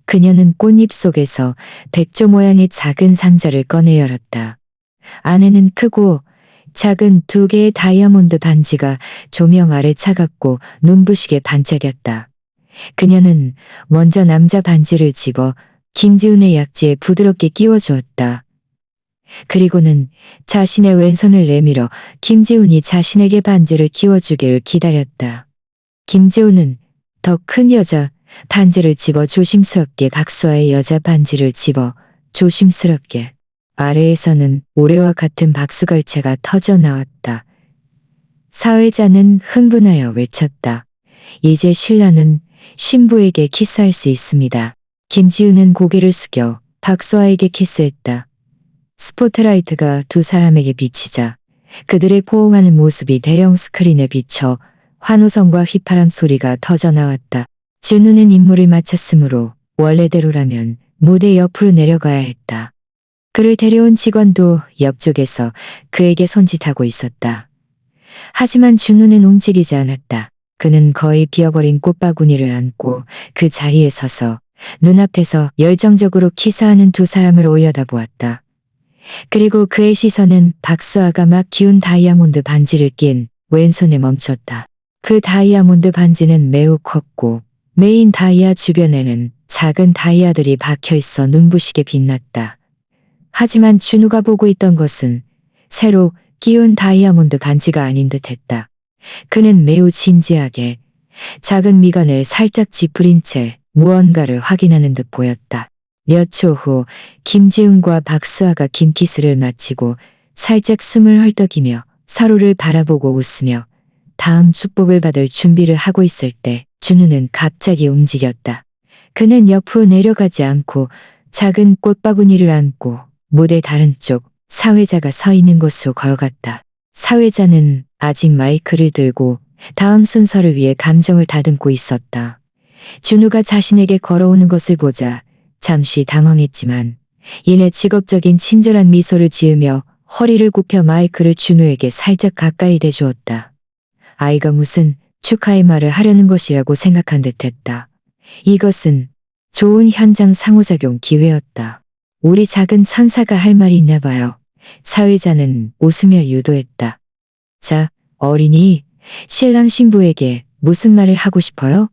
그녀는 꽃잎 속에서 백조 모양의 작은 상자를 꺼내 열었다. 안에는 크고 작은 2개의 다이아몬드 반지가 조명 아래 차갑고 눈부시게 반짝였다. 그녀는 먼저 남자 반지를 집어 김지훈의 약지에 부드럽게 끼워주었다. 그리고는 자신의 왼손을 내밀어 김지훈이 자신에게 반지를 끼워주길 기다렸다. 김지훈은 더 큰 여자 반지를 집어 조심스럽게 박수아의 여자 반지를 집어 조심스럽게 아래에서는 올해와 같은 박수갈채가 터져 나왔다. 사회자는 흥분하여 외쳤다. 이제 신랑은 신부에게 키스할 수 있습니다. 김지훈은 고개를 숙여 박수아에게 키스했다. 스포트라이트가 두 사람에게 비치자 그들의 포옹하는 모습이 대형 스크린에 비쳐 환호성과 휘파람 소리가 터져 나왔다. 준우는 임무를 마쳤으므로 원래대로라면 무대 옆으로 내려가야 했다. 그를 데려온 직원도 옆쪽에서 그에게 손짓하고 있었다. 하지만 준우는 움직이지 않았다. 그는 거의 비어버린 꽃바구니를 안고 그 자리에 서서 눈앞에서 열정적으로 키스하는 두 사람을 올려다보았다. 그리고 그의 시선은 박수아가 막 기운 다이아몬드 반지를 낀 왼손에 멈췄다. 그 다이아몬드 반지는 매우 컸고 메인 다이아 주변에는 작은 다이아들이 박혀있어 눈부시게 빛났다. 하지만 준우가 보고 있던 것은 새로 끼운 다이아몬드 반지가 아닌 듯했다. 그는 매우 진지하게 작은 미간을 살짝 찌푸린 채 무언가를 확인하는 듯 보였다. 몇 초 후 김지훈과 박수아가 김키스를 마치고 살짝 숨을 헐떡이며 서로를 바라보고 웃으며 다음 축복을 받을 준비를 하고 있을 때 준우는 갑자기 움직였다. 그는 옆으로 내려가지 않고 작은 꽃바구니를 안고 무대 다른 쪽 사회자가 서 있는 곳으로 걸어갔다. 사회자는 아직 마이크를 들고 다음 순서를 위해 감정을 다듬고 있었다. 준우가 자신에게 걸어오는 것을 보자 잠시 당황했지만 이내 직업적인 친절한 미소를 지으며 허리를 굽혀 마이크를 준우에게 살짝 가까이 대주었다. 아이가 무슨 축하의 말을 하려는 것이라고 생각한 듯했다. 이것은 좋은 현장 상호작용 기회였다. 우리 작은 천사가 할 말이 있나 봐요. 사회자는 웃으며 유도했다. 자, 어린이, 신랑 신부에게 무슨 말을 하고 싶어요?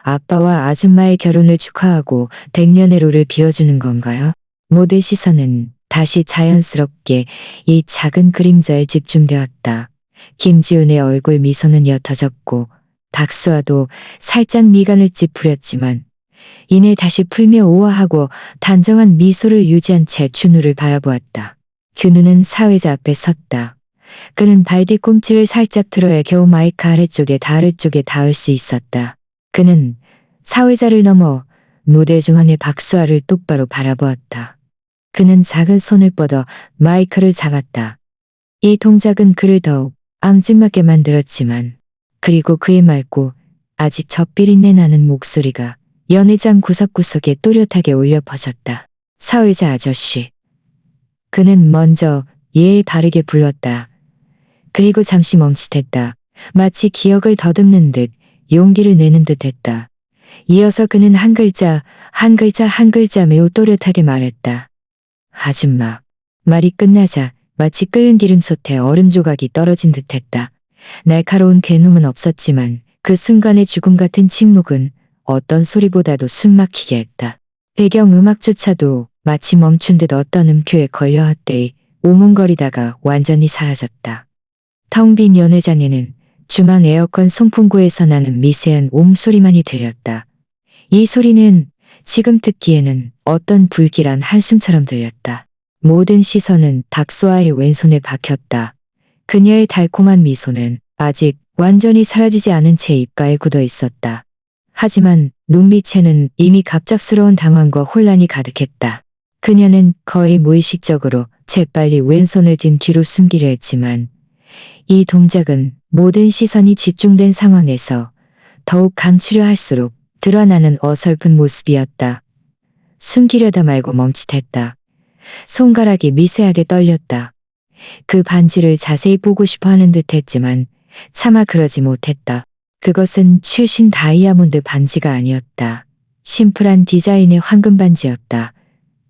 아빠와 아줌마의 결혼을 축하하고 백년해로를 비워주는 건가요? 모든 시선은 다시 자연스럽게 이 작은 그림자에 집중되었다. 김지훈의 얼굴 미소는 옅어졌고 박수아도 살짝 미간을 찌푸렸지만 이내 다시 풀며 우아하고 단정한 미소를 유지한 채 준우를 바라보았다. 준우는 사회자 앞에 섰다. 그는 발 뒤꿈치를 살짝 들어야 겨우 마이크 아래쪽에 닿을 수 있었다. 그는 사회자를 넘어 무대 중앙의 박수아를 똑바로 바라보았다. 그는 작은 손을 뻗어 마이크를 잡았다. 이 동작은 그를 더욱 앙증맞게 만들었지만 그리고 그의 맑고 아직 젖비린내 나는 목소리가 연회장 구석구석에 또렷하게 울려 퍼졌다. 사회자 아저씨. 그는 먼저 예의 바르게 불렀다. 그리고 잠시 멈칫했다. 마치 기억을 더듬는 듯 용기를 내는 듯 했다. 이어서 그는 한 글자 매우 또렷하게 말했다. 아줌마. 말이 끝나자 마치 끓는 기름솥에 얼음 조각이 떨어진 듯했다. 날카로운 괴놈은 없었지만 그 순간의 죽음 같은 침묵은 어떤 소리보다도 숨막히게 했다. 배경 음악조차도 마치 멈춘 듯 어떤 음표에 걸려 헛되이 오문거리다가 완전히 사라졌다. 텅 빈 연회장에는 주방 에어컨 송풍구에서 나는 미세한 옴 소리만이 들렸다. 이 소리는 지금 듣기에는 어떤 불길한 한숨처럼 들렸다. 모든 시선은 박수아의 왼손에 박혔다. 그녀의 달콤한 미소는 아직 완전히 사라지지 않은 채 입가에 굳어 있었다. 하지만 눈빛에는 이미 갑작스러운 당황과 혼란이 가득했다. 그녀는 거의 무의식적으로 재빨리 왼손을 든 뒤로 숨기려 했지만 이 동작은 모든 시선이 집중된 상황에서 더욱 감추려 할수록 드러나는 어설픈 모습이었다. 숨기려다 말고 멈칫했다. 손가락이 미세하게 떨렸다. 그 반지를 자세히 보고 싶어 하는 듯 했지만 차마 그러지 못했다. 그것은 최신 다이아몬드 반지가 아니었다. 심플한 디자인의 황금 반지였다.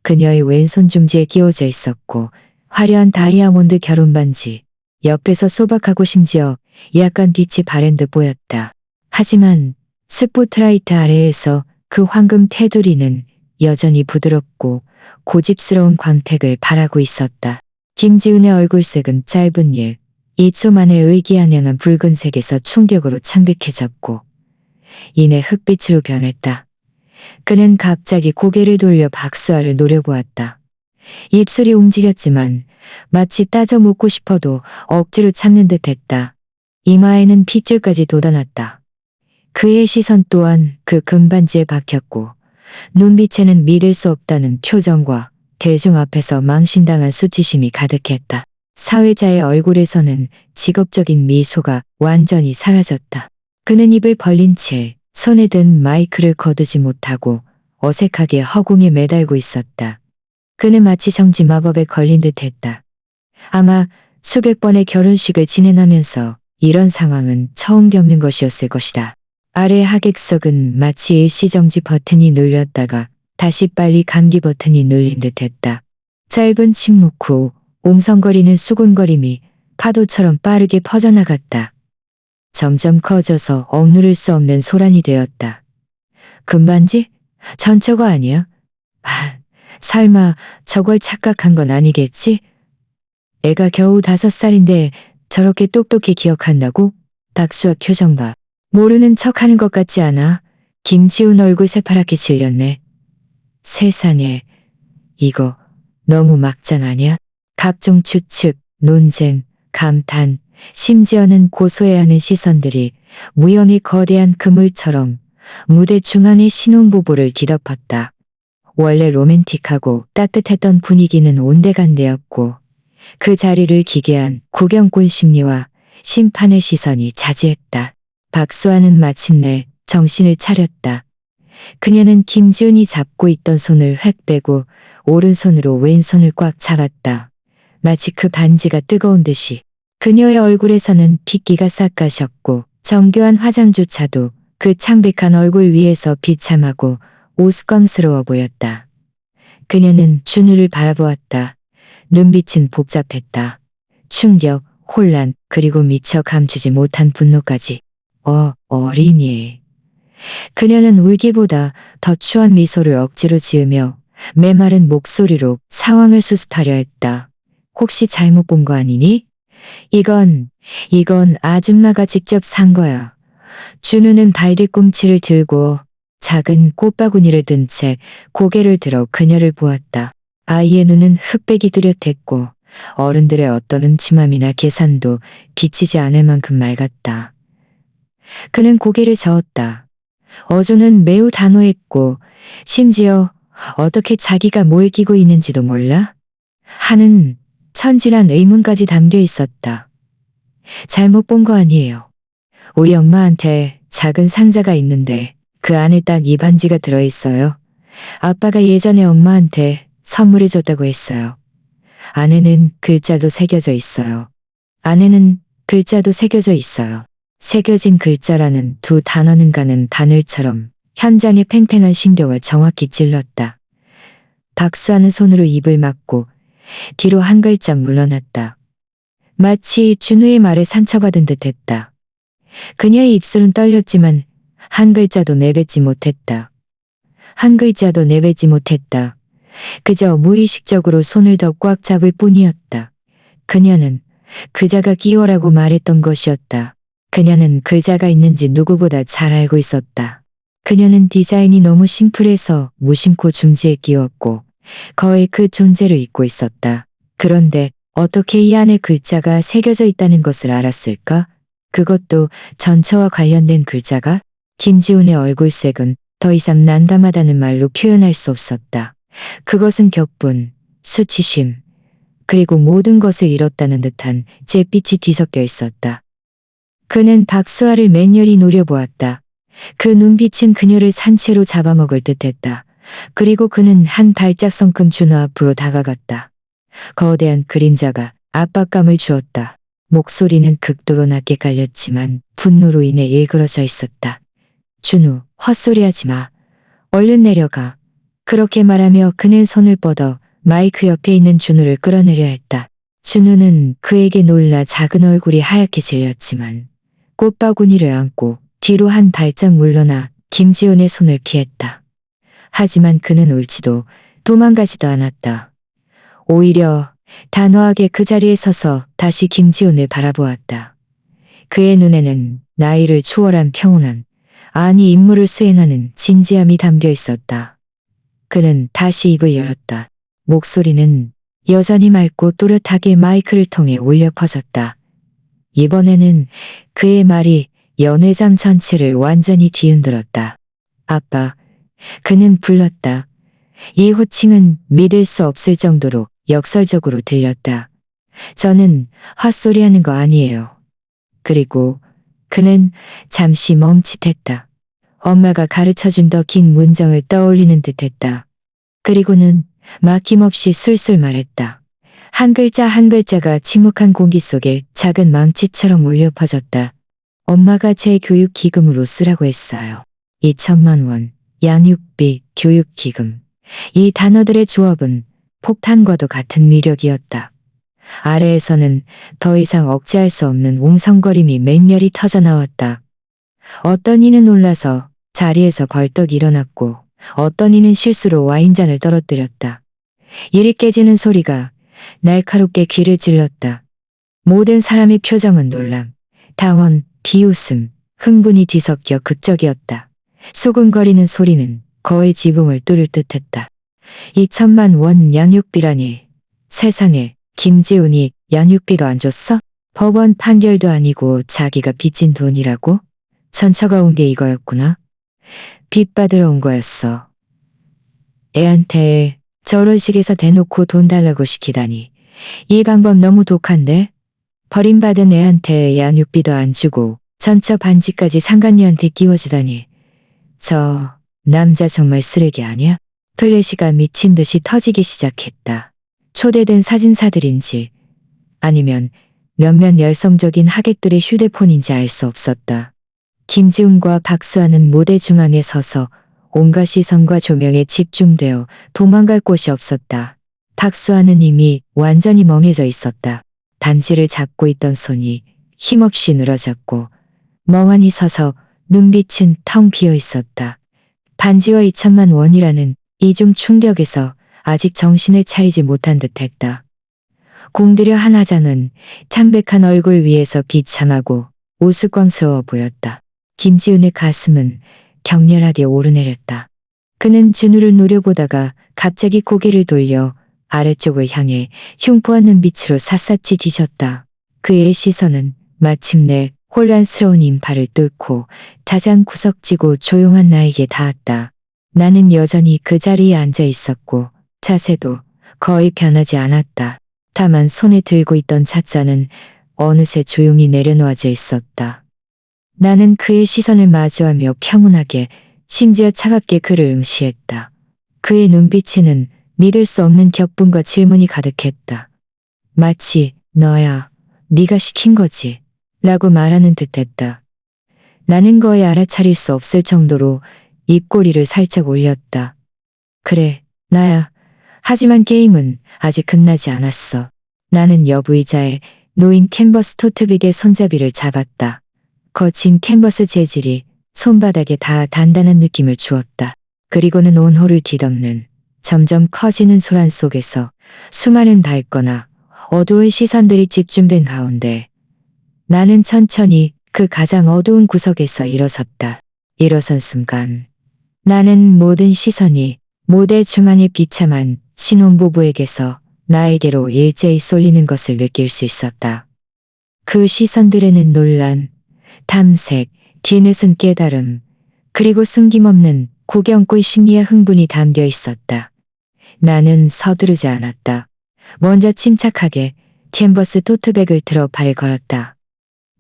그녀의 왼손 중지에 끼워져 있었고 화려한 다이아몬드 결혼 반지. 옆에서 소박하고 심지어 약간 빛이 바랜 듯 보였다. 하지만 스포트라이트 아래에서 그 황금 테두리는 여전히 부드럽고 고집스러운 광택을 발하고 있었다. 김지훈의 얼굴색은 짧은 일, 2초 만에 의기양양한 붉은색에서 충격으로 창백해졌고 이내 흑빛으로 변했다. 그는 갑자기 고개를 돌려 박수아를 노려보았다. 입술이 움직였지만 마치 따져 묻고 싶어도 억지로 참는 듯했다. 이마에는 핏줄까지 돋아났다. 그의 시선 또한 그 금반지에 박혔고 눈빛에는 믿을 수 없다는 표정과 대중 앞에서 망신당한 수치심이 가득했다. 사회자의 얼굴에서는 직업적인 미소가 완전히 사라졌다. 그는 입을 벌린 채 손에 든 마이크를 거두지 못하고 어색하게 허공에 매달고 있었다. 그는 마치 정지 마법에 걸린 듯했다. 아마 수백 번의 결혼식을 진행하면서 이런 상황은 처음 겪는 것이었을 것이다. 아래 하객석은 마치 일시정지 버튼이 눌렸다가 다시 빨리 감기 버튼이 눌린 듯했다. 짧은 침묵 후 옹성거리는 수군거림이 파도처럼 빠르게 퍼져나갔다. 점점 커져서 억누를 수 없는 소란이 되었다. 금반지? 전 저거 아니야? 설마 저걸 착각한 건 아니겠지? 애가 겨우 5살인데 저렇게 똑똑히 기억한다고? 박수아 표정 봐. 모르는 척하는 것 같지 않아? 김지훈 얼굴 새파랗게 질렸네. 세상에, 이거 너무 막장 아니야? 각종 추측, 논쟁, 감탄, 심지어는 고소해하는 시선들이 무염이 거대한 그물처럼 무대 중앙의 신혼부부를 뒤덮었다. 원래 로맨틱하고 따뜻했던 분위기는 온데간데였고 그 자리를 기괴한 구경꾼 심리와 심판의 시선이 자지했다. 박수아는 마침내 정신을 차렸다. 그녀는 김지훈이 잡고 있던 손을 획 빼고 오른손으로 왼손을 꽉 잡았다. 마치 그 반지가 뜨거운 듯이. 그녀의 얼굴에서는 핏기가 싹 가셨고 정교한 화장조차도 그 창백한 얼굴 위에서 비참하고 우스꽝스러워 보였다. 그녀는 준우를 바라보았다. 눈빛은 복잡했다. 충격, 혼란, 그리고 미처 감추지 못한 분노까지. 어린이. 그녀는 울기보다 더 추한 미소를 억지로 지으며 메마른 목소리로 상황을 수습하려 했다. 혹시 잘못 본 거 아니니? 이건 아줌마가 직접 산 거야. 준우는 발뒤꿈치를 들고 작은 꽃바구니를 든 채 고개를 들어 그녀를 보았다. 아이의 눈은 흑백이 뚜렷했고 어른들의 어떤 음침함이나 계산도 비치지 않을 만큼 맑았다. 그는 고개를 저었다. 어조는 매우 단호했고 심지어 어떻게 자기가 뭘 끼고 있는지도 몰라? 하는 천진한 의문까지 담겨 있었다. 잘못 본 거 아니에요. 우리 엄마한테 작은 상자가 있는데 그 안에 딱 이 반지가 들어있어요. 아빠가 예전에 엄마한테 선물해줬다고 했어요. 안에는 글자도 새겨져 있어요. 안에는 글자도 새겨져 있어요. 새겨진 글자라는 두 단어는 가는 바늘처럼 현장의 팽팽한 신경을 정확히 찔렀다. 박수하는 손으로 입을 막고 뒤로 한 발짝 물러났다. 마치 준우의 말에 상처받은 듯했다. 그녀의 입술은 떨렸지만 한 글자도 내뱉지 못했다. 한 글자도 내뱉지 못했다. 그저 무의식적으로 손을 더 꽉 잡을 뿐이었다. 그녀는 글자가 끼워라고 말했던 것이었다. 그녀는 글자가 있는지 누구보다 잘 알고 있었다. 그녀는 디자인이 너무 심플해서 무심코 중지에 끼웠고 거의 그 존재를 잊고 있었다. 그런데 어떻게 이 안에 글자가 새겨져 있다는 것을 알았을까? 그것도 전처와 관련된 글자가? 김지훈의 얼굴색은 더 이상 난감하다는 말로 표현할 수 없었다. 그것은 격분, 수치심, 그리고 모든 것을 잃었다는 듯한 잿빛이 뒤섞여 있었다. 그는 박수아를 맹렬히 노려보았다. 그 눈빛은 그녀를 산채로 잡아먹을 듯했다. 그리고 그는 한 발짝성큼 준호 앞으로 다가갔다. 거대한 그림자가 압박감을 주었다. 목소리는 극도로 낮게 깔렸지만 분노로 인해 일그러져 있었다. 준우, 헛소리하지 마. 얼른 내려가. 그렇게 말하며 그는 손을 뻗어 마이크 옆에 있는 준우를 끌어내려 했다. 준우는 그에게 놀라 작은 얼굴이 하얗게 질렸지만 꽃바구니를 안고 뒤로 한 발짝 물러나 김지훈의 손을 피했다. 하지만 그는 울지도 도망가지도 않았다. 오히려 단호하게 그 자리에 서서 다시 김지훈을 바라보았다. 그의 눈에는 나이를 초월한 평온한, 아니 임무를 수행하는 진지함이 담겨 있었다. 그는 다시 입을 열었다. 목소리는 여전히 맑고 또렷하게 마이크를 통해 울려 퍼졌다. 이번에는 그의 말이 연회장 전체를 완전히 뒤흔들었다. 아빠, 그는 불렀다. 이 호칭은 믿을 수 없을 정도로 역설적으로 들렸다. 저는 헛소리하는 거 아니에요. 그리고 그는 잠시 멈칫했다. 엄마가 가르쳐준 더 긴 문장을 떠올리는 듯했다. 그리고는 막힘없이 술술 말했다. 한 글자 한 글자가 침묵한 공기 속에 작은 망치처럼 울려 퍼졌다. 엄마가 제 교육기금으로 쓰라고 했어요. 2천만 원, 양육비, 교육기금. 이 단어들의 조합은 폭탄과도 같은 위력이었다. 아래에서는 더 이상 억제할 수 없는 웅성거림이 맹렬히 터져나왔다. 어떤 이는 놀라서 자리에서 벌떡 일어났고 어떤 이는 실수로 와인잔을 떨어뜨렸다. 이리 깨지는 소리가 날카롭게 귀를 찔렀다. 모든 사람의 표정은 놀람, 당원, 비웃음, 흥분이 뒤섞여 극적이었다. 수근거리는 소리는 거의 지붕을 뚫을 듯했다. 2천만 원 양육비라니. 세상에, 김지훈이 양육비도 안 줬어? 법원 판결도 아니고 자기가 빚진 돈이라고? 전처가 온 게 이거였구나. 빚 받으러 온 거였어. 애한테 저런 식에서 대놓고 돈 달라고 시키다니. 이 방법 너무 독한데? 버림받은 애한테 양육비도 안 주고 전처 반지까지 상간녀한테 끼워주다니. 저 남자 정말 쓰레기 아니야? 플래시가 미친 듯이 터지기 시작했다. 초대된 사진사들인지 아니면 몇몇 열성적인 하객들의 휴대폰인지 알 수 없었다. 김지훈과 박수아는 무대 중앙에 서서 온갖 시선과 조명에 집중되어 도망갈 곳이 없었다. 박수아는 이미 완전히 멍해져 있었다. 단지를 잡고 있던 손이 힘없이 늘어졌고 멍하니 서서 눈빛은 텅 비어 있었다. 반지와 2천만 원이라는 이중 충격에서 아직 정신을 차리지 못한 듯했다. 공들여 한 화장은 창백한 얼굴 위에서 비창하고 우스꽝스러워 보였다. 김지훈의 가슴은 격렬하게 오르내렸다. 그는 준우를 노려보다가 갑자기 고개를 돌려 아래쪽을 향해 흉포한 눈빛으로 샅샅이 뒤졌다. 그의 시선은 마침내 혼란스러운 인파를 뚫고 자장 구석지고 조용한 나에게 닿았다. 나는 여전히 그 자리에 앉아 있었고 자세도 거의 변하지 않았다. 다만 손에 들고 있던 찻잔은 어느새 조용히 내려놓아져 있었다. 나는 그의 시선을 마주하며 평온하게 심지어 차갑게 그를 응시했다. 그의 눈빛에는 믿을 수 없는 격분과 질문이 가득했다. 마치 너야, 네가 시킨 거지 라고 말하는 듯했다. 나는 거의 알아차릴 수 없을 정도로 입꼬리를 살짝 올렸다. 그래, 나야. 하지만 게임은 아직 끝나지 않았어. 나는 옆 의자에 놓인 캔버스 토트빅의 손잡이를 잡았다. 거친 캔버스 재질이 손바닥에 다 단단한 느낌을 주었다. 그리고는 온 홀을 뒤덮는 점점 커지는 소란 속에서 수많은 밝거나 어두운 시선들이 집중된 가운데 나는 천천히 그 가장 어두운 구석에서 일어섰다. 일어선 순간 나는 모든 시선이 무대 중앙에 비참한 신혼부부에게서 나에게로 일제히 쏠리는 것을 느낄 수 있었다. 그 시선들에는 논란, 탐색, 뒤늦은 깨달음, 그리고 숨김없는 구경꾼 심리와 흥분이 담겨 있었다. 나는 서두르지 않았다. 먼저 침착하게 캔버스 토트백을 들어 발을 걸었다.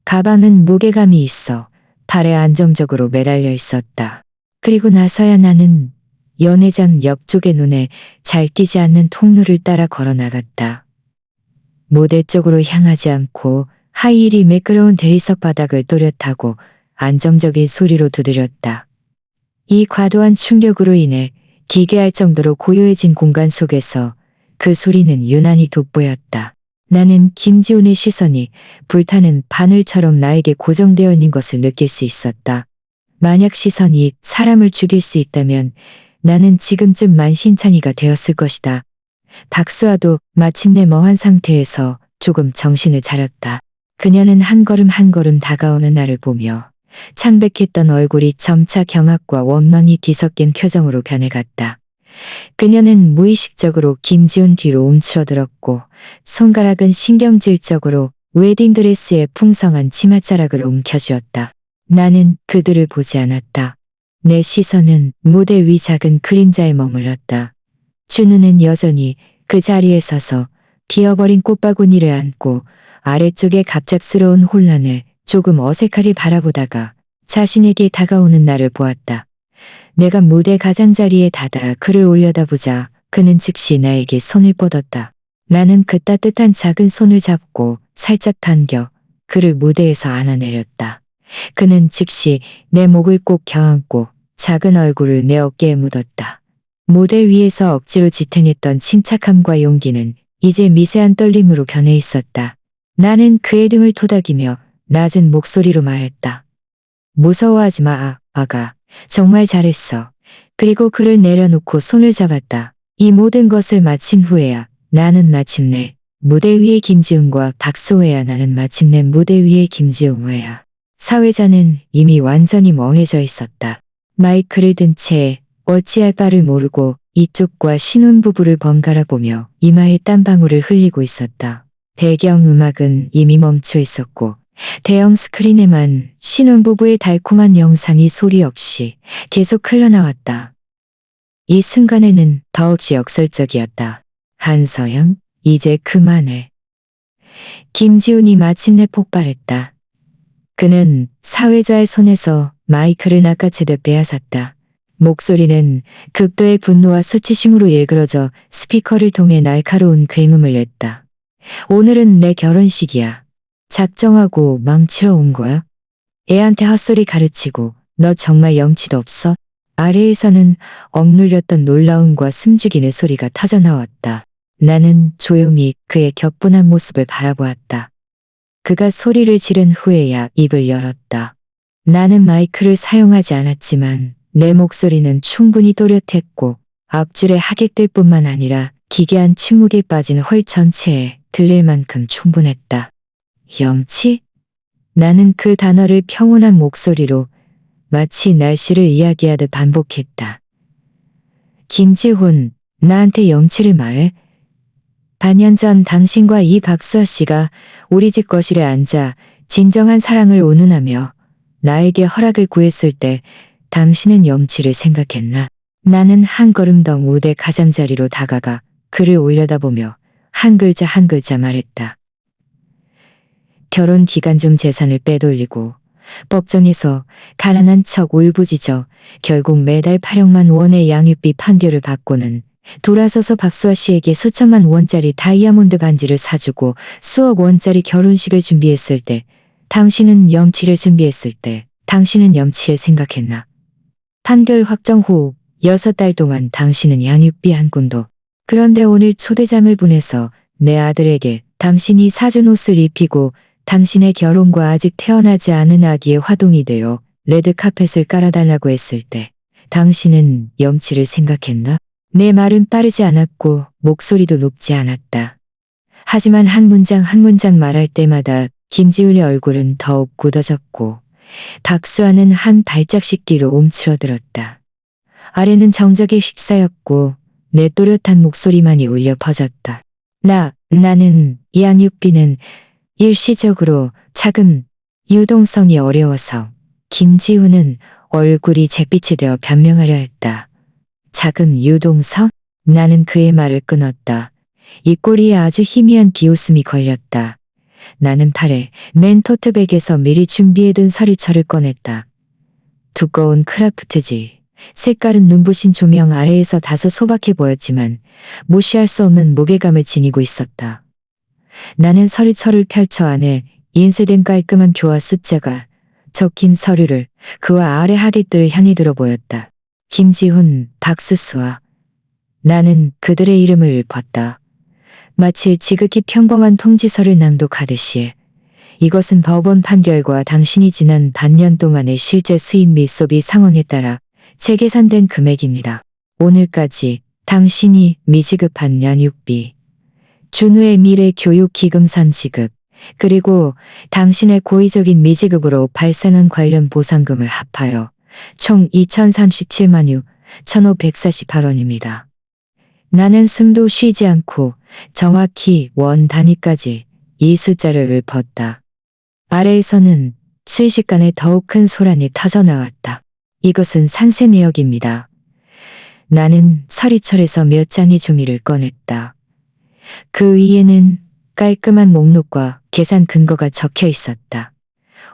가방은 무게감이 있어 팔에 안정적으로 매달려 있었다. 그리고 나서야 나는 연회장 옆쪽의 눈에 잘 띄지 않는 통로를 따라 걸어 나갔다. 무대 쪽으로 향하지 않고 하이힐이 매끄러운 대리석 바닥을 또렷하고 안정적인 소리로 두드렸다. 이 과도한 충격으로 인해 기괴할 정도로 고요해진 공간 속에서 그 소리는 유난히 돋보였다. 나는 김지훈의 시선이 불타는 바늘처럼 나에게 고정되어 있는 것을 느낄 수 있었다. 만약 시선이 사람을 죽일 수 있다면 나는 지금쯤 만신창이가 되었을 것이다. 박수아도 마침내 멍한 상태에서 조금 정신을 차렸다. 그녀는 한 걸음 한 걸음 다가오는 나를 보며 창백했던 얼굴이 점차 경악과 원망이 뒤섞인 표정으로 변해갔다. 그녀는 무의식적으로 김지훈 뒤로 움츠러들었고 손가락은 신경질적으로 웨딩드레스의 풍성한 치맛자락을 움켜쥐었다. 나는 그들을 보지 않았다. 내 시선은 무대 위 작은 그림자에 머물렀다. 준우는 여전히 그 자리에 서서 비어버린 꽃바구니를 안고 아래쪽의 갑작스러운 혼란을 조금 어색하게 바라보다가 자신에게 다가오는 나를 보았다. 내가 무대 가장자리에 닫아 그를 올려다보자 그는 즉시 나에게 손을 뻗었다. 나는 그 따뜻한 작은 손을 잡고 살짝 당겨 그를 무대에서 안아내렸다. 그는 즉시 내 목을 꼭 껴안고 작은 얼굴을 내 어깨에 묻었다. 무대 위에서 억지로 지탱했던 침착함과 용기는 이제 미세한 떨림으로 변해 있었다. 나는 그의 등을 토닥이며 낮은 목소리로 말했다. 무서워하지 마, 아가. 정말 잘했어. 그리고 그를 내려놓고 손을 잡았다. 이 모든 것을 마친 후에야 나는 마침내 무대 위의 김지훈과 박수호야 나는 마침내 무대 위의 김지훈호야. 사회자는 이미 완전히 멍해져 있었다. 마이크를 든 채 어찌할 바를 모르고 이쪽과 신혼부부를 번갈아 보며 이마에 땀방울을 흘리고 있었다. 배경음악은 이미 멈춰 있었고 대형 스크린에만 신혼부부의 달콤한 영상이 소리 없이 계속 흘러나왔다. 이 순간에는 더없이 역설적이었다. 한서영, 이제 그만해. 김지훈이 마침내 폭발했다. 그는 사회자의 손에서 마이크를 낚아채듯 빼앗았다. 목소리는 극도의 분노와 수치심으로 일그러져 스피커를 통해 날카로운 굉음을 냈다. 오늘은 내 결혼식이야. 작정하고 망치러 온 거야? 애한테 헛소리 가르치고 너 정말 영치도 없어? 아래에서는 억눌렸던 놀라움과 숨죽이는 소리가 터져나왔다. 나는 조용히 그의 격분한 모습을 바라보았다. 그가 소리를 지른 후에야 입을 열었다. 나는 마이크를 사용하지 않았지만 내 목소리는 충분히 또렷했고 앞줄의 하객들 뿐만 아니라 기괴한 침묵에 빠진 홀 전체에 들릴 만큼 충분했다. 영치? 나는 그 단어를 평온한 목소리로 마치 날씨를 이야기하듯 반복했다. 김지훈, 나한테 영치를 말해. 반년 전 당신과 이 박수아 씨가 우리 집 거실에 앉아 진정한 사랑을 운운하며 나에게 허락을 구했을 때 당신은 영치를 생각했나? 나는 한 걸음 더 무대 가장자리로 다가가 그를 올려다보며 한 글자 한 글자 말했다. 결혼 기간 중 재산을 빼돌리고 법정에서 가난한 척 울부짖어 결국 매달 8억만 원의 양육비 판결을 받고는 돌아서서 박수아 씨에게 수천만 원짜리 다이아몬드 반지를 사주고 수억 원짜리 결혼식을 준비했을 때 당신은 영치를 준비했을 때 당신은 영치를 생각했나? 판결 확정 후 6달 동안 당신은 양육비 한 푼도. 그런데 오늘 초대장을 보내서 내 아들에게 당신이 사준 옷을 입히고 당신의 결혼과 아직 태어나지 않은 아기의 화동이 되어 레드카펫을 깔아달라고 했을 때 당신은 영치를 생각했나? 내 말은 빠르지 않았고 목소리도 높지 않았다. 하지만 한 문장 한 문장 말할 때마다 김지훈의 얼굴은 더욱 굳어졌고 박수아는 한 발짝씩 뒤로 움츠러들었다. 아래는 정적이 휩싸였고 내 또렷한 목소리만이 울려 퍼졌다. 나는 양육비는 일시적으로 자금 유동성이 어려워서. 김지훈은 얼굴이 잿빛이 되어 변명하려 했다. 자금 유동성? 나는 그의 말을 끊었다. 입꼬리에 아주 희미한 비웃음이 걸렸다. 나는 팔에 맨 토트백에서 미리 준비해둔 서리철을 꺼냈다. 두꺼운 크라프트지. 색깔은 눈부신 조명 아래에서 다소 소박해 보였지만 무시할 수 없는 무게감을 지니고 있었다. 나는 서리철을 펼쳐 안에 인쇄된 깔끔한 교화 숫자가 적힌 서류를 그와 아래 하객들을 향해 들어 보였다. 김지훈, 박수수아. 나는 그들의 이름을 읊었다. 마치 지극히 평범한 통지서를 낭독하듯이. 이것은 법원 판결과 당신이 지난 반년 동안의 실제 수입 및 소비 상황에 따라 재계산된 금액입니다. 오늘까지 당신이 미지급한 양육비, 준우의 미래 교육 기금산 지급, 그리고 당신의 고의적인 미지급으로 발생한 관련 보상금을 합하여 총 2037만 6,548원입니다. 나는 숨도 쉬지 않고 정확히 원 단위까지 이 숫자를 읊었다. 아래에서는 순식간에 더욱 큰 소란이 터져나왔다. 이것은 산세 내역입니다. 나는 서리철에서 몇 장의 종이를 꺼냈다. 그 위에는 깔끔한 목록과 계산 근거가 적혀 있었다.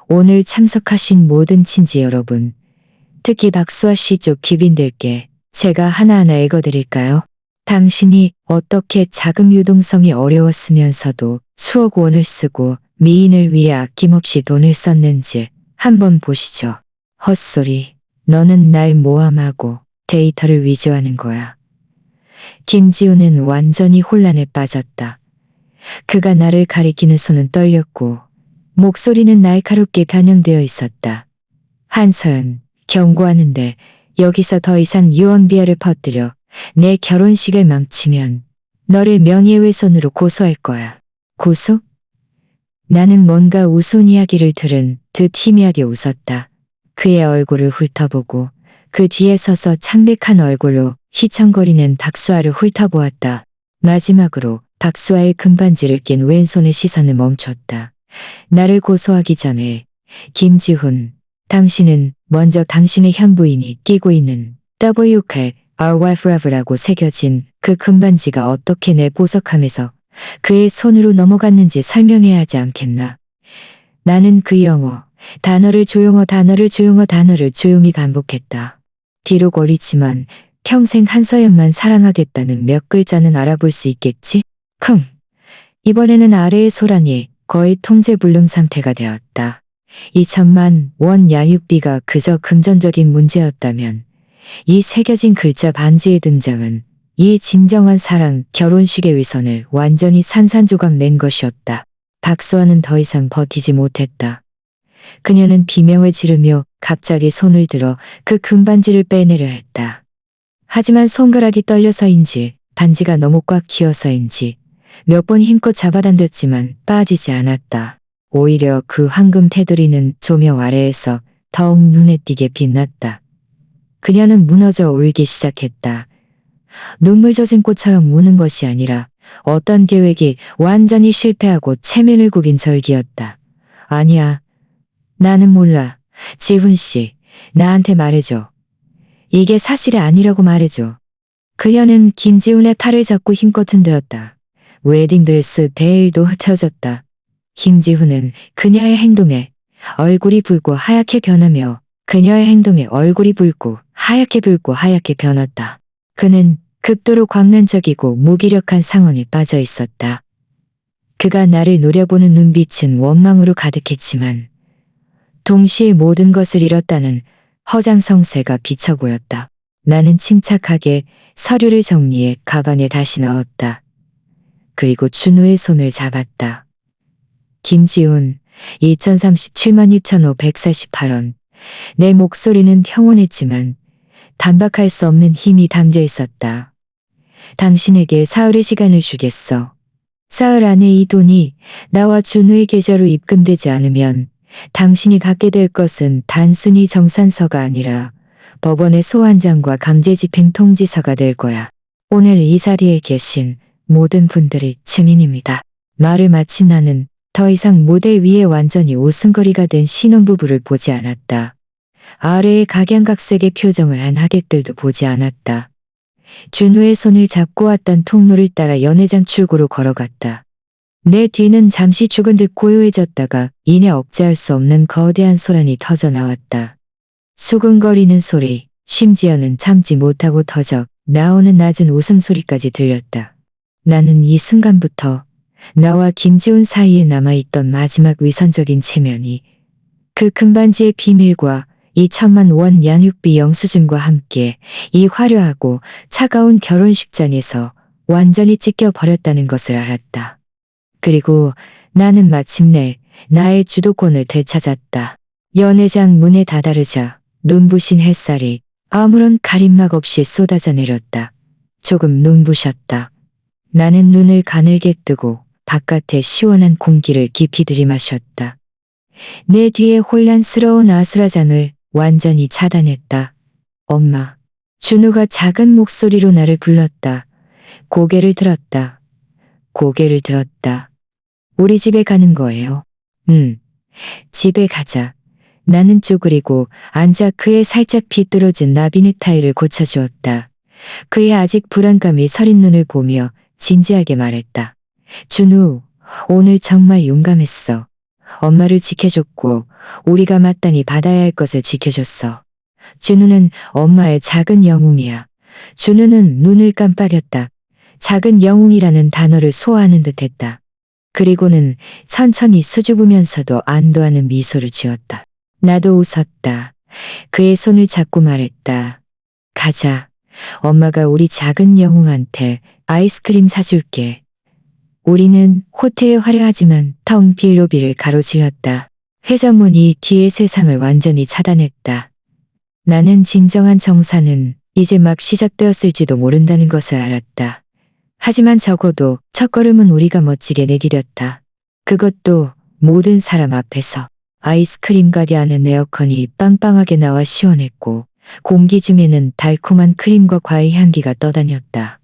오늘 참석하신 모든 친지 여러분, 특히 박수아 씨 쪽 귀빈들께 제가 하나하나 읽어드릴까요? 당신이 어떻게 자금 유동성이 어려웠으면서도 수억 원을 쓰고 미인을 위해 아낌없이 돈을 썼는지 한번 보시죠. 헛소리. 너는 날 모함하고 데이터를 위조하는 거야. 김지우는 완전히 혼란에 빠졌다. 그가 나를 가리키는 손은 떨렸고 목소리는 날카롭게 변형되어 있었다. 한서연, 경고하는데 여기서 더 이상 유언비어를 퍼뜨려 내 결혼식을 망치면 너를 명예훼손으로 고소할 거야. 고소? 나는 뭔가 우스운 이야기를 들은 듯 희미하게 웃었다. 그의 얼굴을 훑어보고 그 뒤에 서서 창백한 얼굴로 휘청거리는 박수아를 훑어보았다. 마지막으로 박수아의 금반지를 낀 왼손의 시선을 멈췄다. 나를 고소하기 전에 김지훈, 당신은 먼저 당신의 현부인이 끼고 있는 WK Our Wife Forever라고 새겨진 그 금반지가 어떻게 내 보석함에서 그의 손으로 넘어갔는지 설명해야 하지 않겠나. 나는 그 영어, 단어를 조용히 반복했다. 비록 어리지만 평생 한서연만 사랑하겠다는 몇 글자는 알아볼 수 있겠지? 쿵! 이번에는 아래의 소란이 거의 통제불능 상태가 되었다. 2천만 원 양육비가 그저 금전적인 문제였다면 이 새겨진 글자 반지의 등장은 이 진정한 사랑 결혼식의 위선을 완전히 산산조각 낸 것이었다. 박수아는 더 이상 버티지 못했다. 그녀는 비명을 지르며 갑자기 손을 들어 그 금반지를 빼내려 했다. 하지만 손가락이 떨려서인지 반지가 너무 꽉 쥐어서인지 몇 번 힘껏 잡아당겼지만 빠지지 않았다. 오히려 그 황금 테두리는 조명 아래에서 더욱 눈에 띄게 빛났다. 그녀는 무너져 울기 시작했다. 눈물 젖은 꽃처럼 우는 것이 아니라 어떤 계획이 완전히 실패하고 체면을 구긴 절기였다. 아니야. 나는 몰라. 지훈 씨, 나한테 말해줘. 이게 사실이 아니라고 말해줘. 그녀는 김지훈의 팔을 잡고 힘껏 흔들었다. 웨딩드레스 베일도 흩어졌다. 김지훈은 그녀의 행동에 얼굴이 붉고 하얗게 변하며 그녀의 행동에 얼굴이 붉고 하얗게 변했다. 그는 극도로 광란적이고 무기력한 상황에 빠져 있었다. 그가 나를 노려보는 눈빛은 원망으로 가득했지만 동시에 모든 것을 잃었다는 허장성세가 비쳐 보였다. 나는 침착하게 서류를 정리해 가방에 다시 넣었다. 그리고 준우의 손을 잡았다. 김지훈, 2037만 2,548원. 내 목소리는 평온했지만 반박할 수 없는 힘이 담겨 있었다. 당신에게 사흘의 시간을 주겠어. 사흘 안에 이 돈이 나와 준우의 계좌로 입금되지 않으면 당신이 받게 될 것은 단순히 정산서가 아니라 법원의 소환장과 강제집행 통지서가 될 거야. 오늘 이 자리에 계신 모든 분들이 증인입니다. 말을 마친 나는 더 이상 무대 위에 완전히 웃음거리가 된 신혼부부를 보지 않았다. 아래의 각양각색의 표정을 한 하객들도 보지 않았다. 준우의 손을 잡고 왔던 통로를 따라 연회장 출구로 걸어갔다. 내 뒤는 잠시 죽은 듯 고요해졌다가 이내 억제할 수 없는 거대한 소란이 터져 나왔다. 수근거리는 소리, 심지어는 참지 못하고 터져 나오는 낮은 웃음소리까지 들렸다. 나는 이 순간부터 나와 김지훈 사이에 남아있던 마지막 위선적인 체면이 그 금반지의 비밀과 2천만 원 양육비 영수증과 함께 이 화려하고 차가운 결혼식장에서 완전히 찢겨버렸다는 것을 알았다. 그리고 나는 마침내 나의 주도권을 되찾았다. 연회장 문에 다다르자 눈부신 햇살이 아무런 가림막 없이 쏟아져 내렸다. 조금 눈부셨다. 나는 눈을 가늘게 뜨고 바깥의 시원한 공기를 깊이 들이마셨다. 내 뒤에 혼란스러운 아수라장을 완전히 차단했다. 엄마. 준우가 작은 목소리로 나를 불렀다. 고개를 들었다. 고개를 들었다. 우리 집에 가는 거예요. 집에 가자. 나는 쪼그리고 앉아 그의 살짝 비뚤어진 나비 넥타이를 고쳐주었다. 그의 아직 불안감이 서린 눈을 보며 진지하게 말했다. 준우, 오늘 정말 용감했어. 엄마를 지켜줬고 우리가 마땅히 받아야 할 것을 지켜줬어. 준우는 엄마의 작은 영웅이야. 준우는 눈을 깜빡였다. 작은 영웅이라는 단어를 소화하는 듯 했다. 그리고는 천천히 수줍으면서도 안도하는 미소를 지었다. 나도 웃었다. 그의 손을 잡고 말했다. 가자. 엄마가 우리 작은 영웅한테 아이스크림 사줄게. 우리는 호텔의 화려하지만 텅 빈 로비를 가로질렀다. 회전문이 뒤의 세상을 완전히 차단했다. 나는 진정한 정사는 이제 막 시작되었을지도 모른다는 것을 알았다. 하지만 적어도 첫걸음은 우리가 멋지게 내디뎠다. 그것도 모든 사람 앞에서. 아이스크림 가게 안은 에어컨이 빵빵하게 나와 시원했고 공기 중에는 달콤한 크림과 과일 향기가 떠다녔다.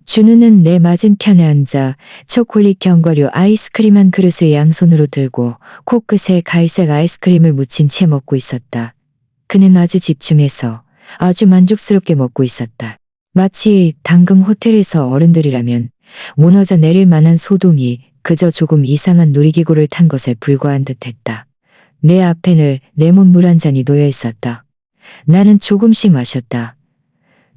준우는 내 맞은편에 앉아 초콜릿 견과류 아이스크림 한 그릇을 양손으로 들고 코끝에 갈색 아이스크림을 묻힌 채 먹고 있었다. 그는 아주 집중해서 아주 만족스럽게 먹고 있었다. 마치 당금 호텔에서 어른들이라면 무너져 내릴 만한 소동이 그저 조금 이상한 놀이기구를 탄 것에 불과한 듯했다. 내 앞에는 레몬 물 한 잔이 놓여 있었다. 나는 조금씩 마셨다.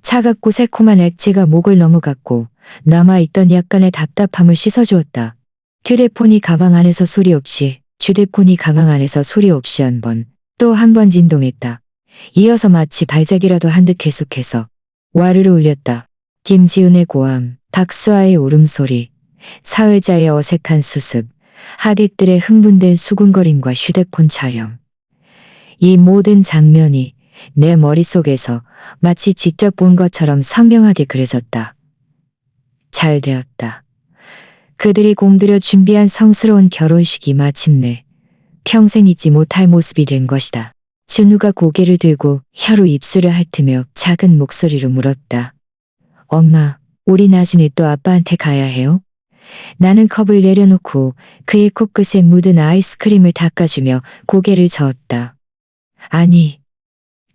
차갑고 새콤한 액체가 목을 넘어갔고 남아있던 약간의 답답함을 씻어주었다. 휴대폰이 가방 안에서 소리 없이, 휴대폰이 가방 안에서 소리 없이 한 번, 또 한 번 진동했다. 이어서 마치 발작이라도 한 듯 계속해서 와르르 울렸다. 김지훈의 고함, 박수아의 울음소리, 사회자의 어색한 수습, 하객들의 흥분된 수군거림과 휴대폰 촬영. 이 모든 장면이 내 머릿속에서 마치 직접 본 것처럼 선명하게 그려졌다. 잘 되었다. 그들이 공들여 준비한 성스러운 결혼식이 마침내 평생 잊지 못할 모습이 된 것이다. 준우가 고개를 들고 혀로 입술을 핥으며 작은 목소리로 물었다. 엄마, 우리 나중에 또 아빠한테 가야 해요? 나는 컵을 내려놓고 그의 코끝에 묻은 아이스크림을 닦아주며 고개를 저었다. 아니,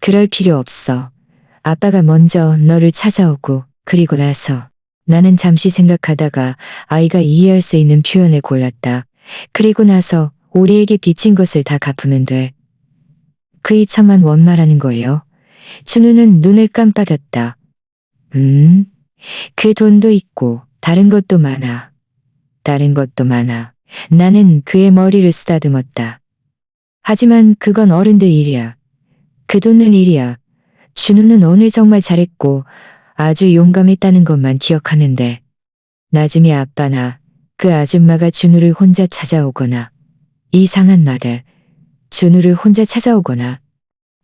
그럴 필요 없어. 아빠가 먼저 너를 찾아오고 그리고 나서. 나는 잠시 생각하다가 아이가 이해할 수 있는 표현을 골랐다. 그리고 나서 우리에게 빚진 것을 다 갚으면 돼. 그 2천만 원 말하는 거예요. 준우는 눈을 깜빡였다. 그 돈도 있고 다른 것도 많아. 다른 것도 많아. 나는 그의 머리를 쓰다듬었다. 하지만 그건 어른들 일이야. 그 돈은 일이야. 준우는 오늘 정말 잘했고 아주 용감했다는 것만 기억하는데 나중에 아빠나 그 아줌마가 준우를 혼자 찾아오거나 이상한 날에 준우를 혼자 찾아오거나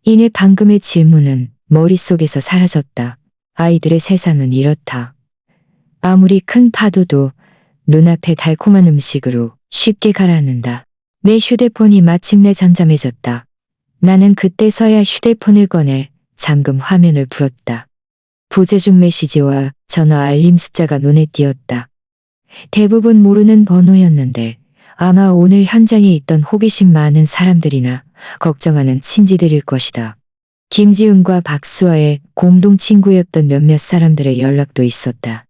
이내 방금의 질문은 머릿속에서 사라졌다. 아이들의 세상은 이렇다. 아무리 큰 파도도 눈앞의 달콤한 음식으로 쉽게 가라앉는다. 내 휴대폰이 마침내 잠잠해졌다. 나는 그때서야 휴대폰을 꺼내 잠금 화면을 풀었다. 부재중 메시지와 전화 알림 숫자가 눈에 띄었다. 대부분 모르는 번호였는데 아마 오늘 현장에 있던 호기심 많은 사람들이나 걱정하는 친지들일 것이다. 김지훈과 박수아의 공동 친구였던 몇몇 사람들의 연락도 있었다.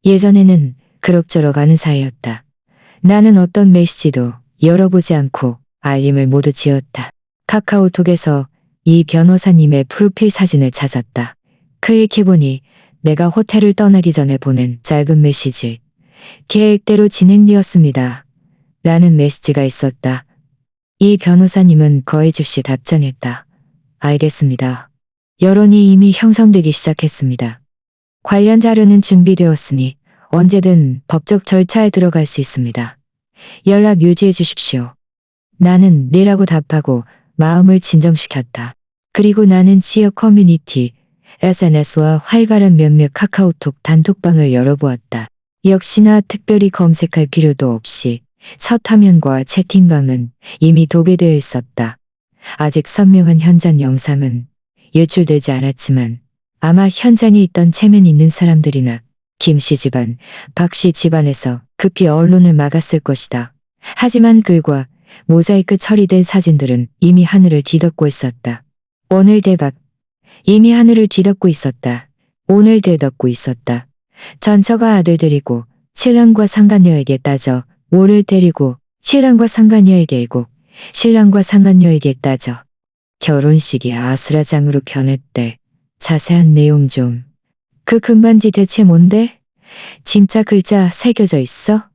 예전에는 그럭저럭 아는 사이였다. 나는 어떤 메시지도 열어보지 않고 알림을 모두 지웠다. 카카오톡에서 이 변호사님의 프로필 사진을 찾았다. 클릭해보니 내가 호텔을 떠나기 전에 보낸 짧은 메시지. 계획대로 진행되었습니다. 라는 메시지가 있었다. 이 변호사님은 거의 즉시 답장했다. 알겠습니다. 여론이 이미 형성되기 시작했습니다. 관련 자료는 준비되었으니 언제든 법적 절차에 들어갈 수 있습니다. 연락 유지해 주십시오. 나는 네라고 답하고 마음을 진정시켰다. 그리고 나는 지역 커뮤니티, SNS와 활발한 몇몇 카카오톡 단톡방을 열어보았다. 역시나 특별히 검색할 필요도 없이 첫 화면과 채팅방은 이미 도배되어 있었다. 아직 선명한 현장 영상은 유출되지 않았지만 아마 현장에 있던 체면 있는 사람들이나 김씨 집안, 박씨 집안에서 급히 언론을 막았을 것이다. 하지만 글과 모자이크 처리된 사진들은 이미 하늘을 뒤덮고 있었다. 오늘 대박. 이미 하늘을 뒤덮고 있었다. 오늘 뒤덮고 있었다. 전처가 아들들이고 신랑과 상간녀에게 따져 오를 데리고 신랑과 상간녀에게 고 신랑과 상간녀에게 따져 결혼식이 아수라장으로 변했대. 자세한 내용 좀. 그 금반지 대체 뭔데? 진짜 글자 새겨져 있어?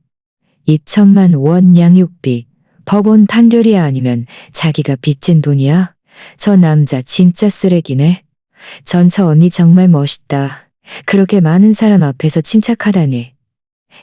2천만 원 양육비. 법원 판결이야 아니면 자기가 빚진 돈이야? 저 남자 진짜 쓰레기네. 전처 언니 정말 멋있다. 그렇게 많은 사람 앞에서 침착하다니.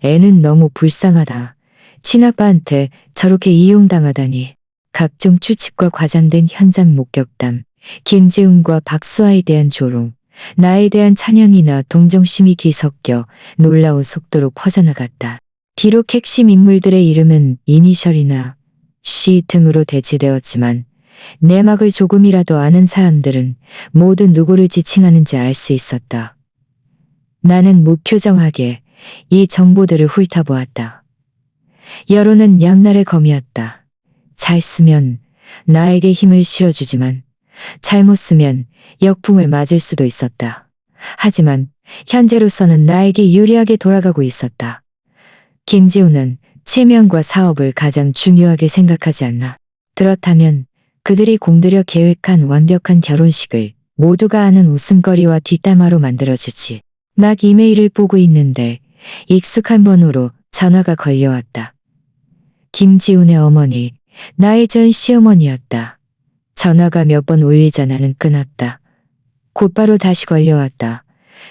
애는 너무 불쌍하다. 친아빠한테 저렇게 이용당하다니. 각종 추측과 과장된 현장 목격담, 김지훈과 박수아에 대한 조롱, 나에 대한 찬양이나 동정심이 뒤섞여 놀라운 속도로 퍼져나갔다. 비록 핵심 인물들의 이름은 이니셜이나 C 등으로 대체되었지만 내막을 조금이라도 아는 사람들은 모두 누구를 지칭하는지 알 수 있었다. 나는 무표정하게 이 정보들을 훑어보았다. 여론은 양날의 검이었다. 잘 쓰면 나에게 힘을 실어주지만 잘못 쓰면 역풍을 맞을 수도 있었다. 하지만 현재로서는 나에게 유리하게 돌아가고 있었다. 김지우는 체면과 사업을 가장 중요하게 생각하지 않나. 그렇다면 그들이 공들여 계획한 완벽한 결혼식을 모두가 아는 웃음거리와 뒷담화로 만들어주지. 막 이메일을 보고 있는데 익숙한 번호로 전화가 걸려왔다. 김지훈의 어머니, 나의 전 시어머니였다. 전화가 몇 번 울리자 나는 끊었다. 곧바로 다시 걸려왔다.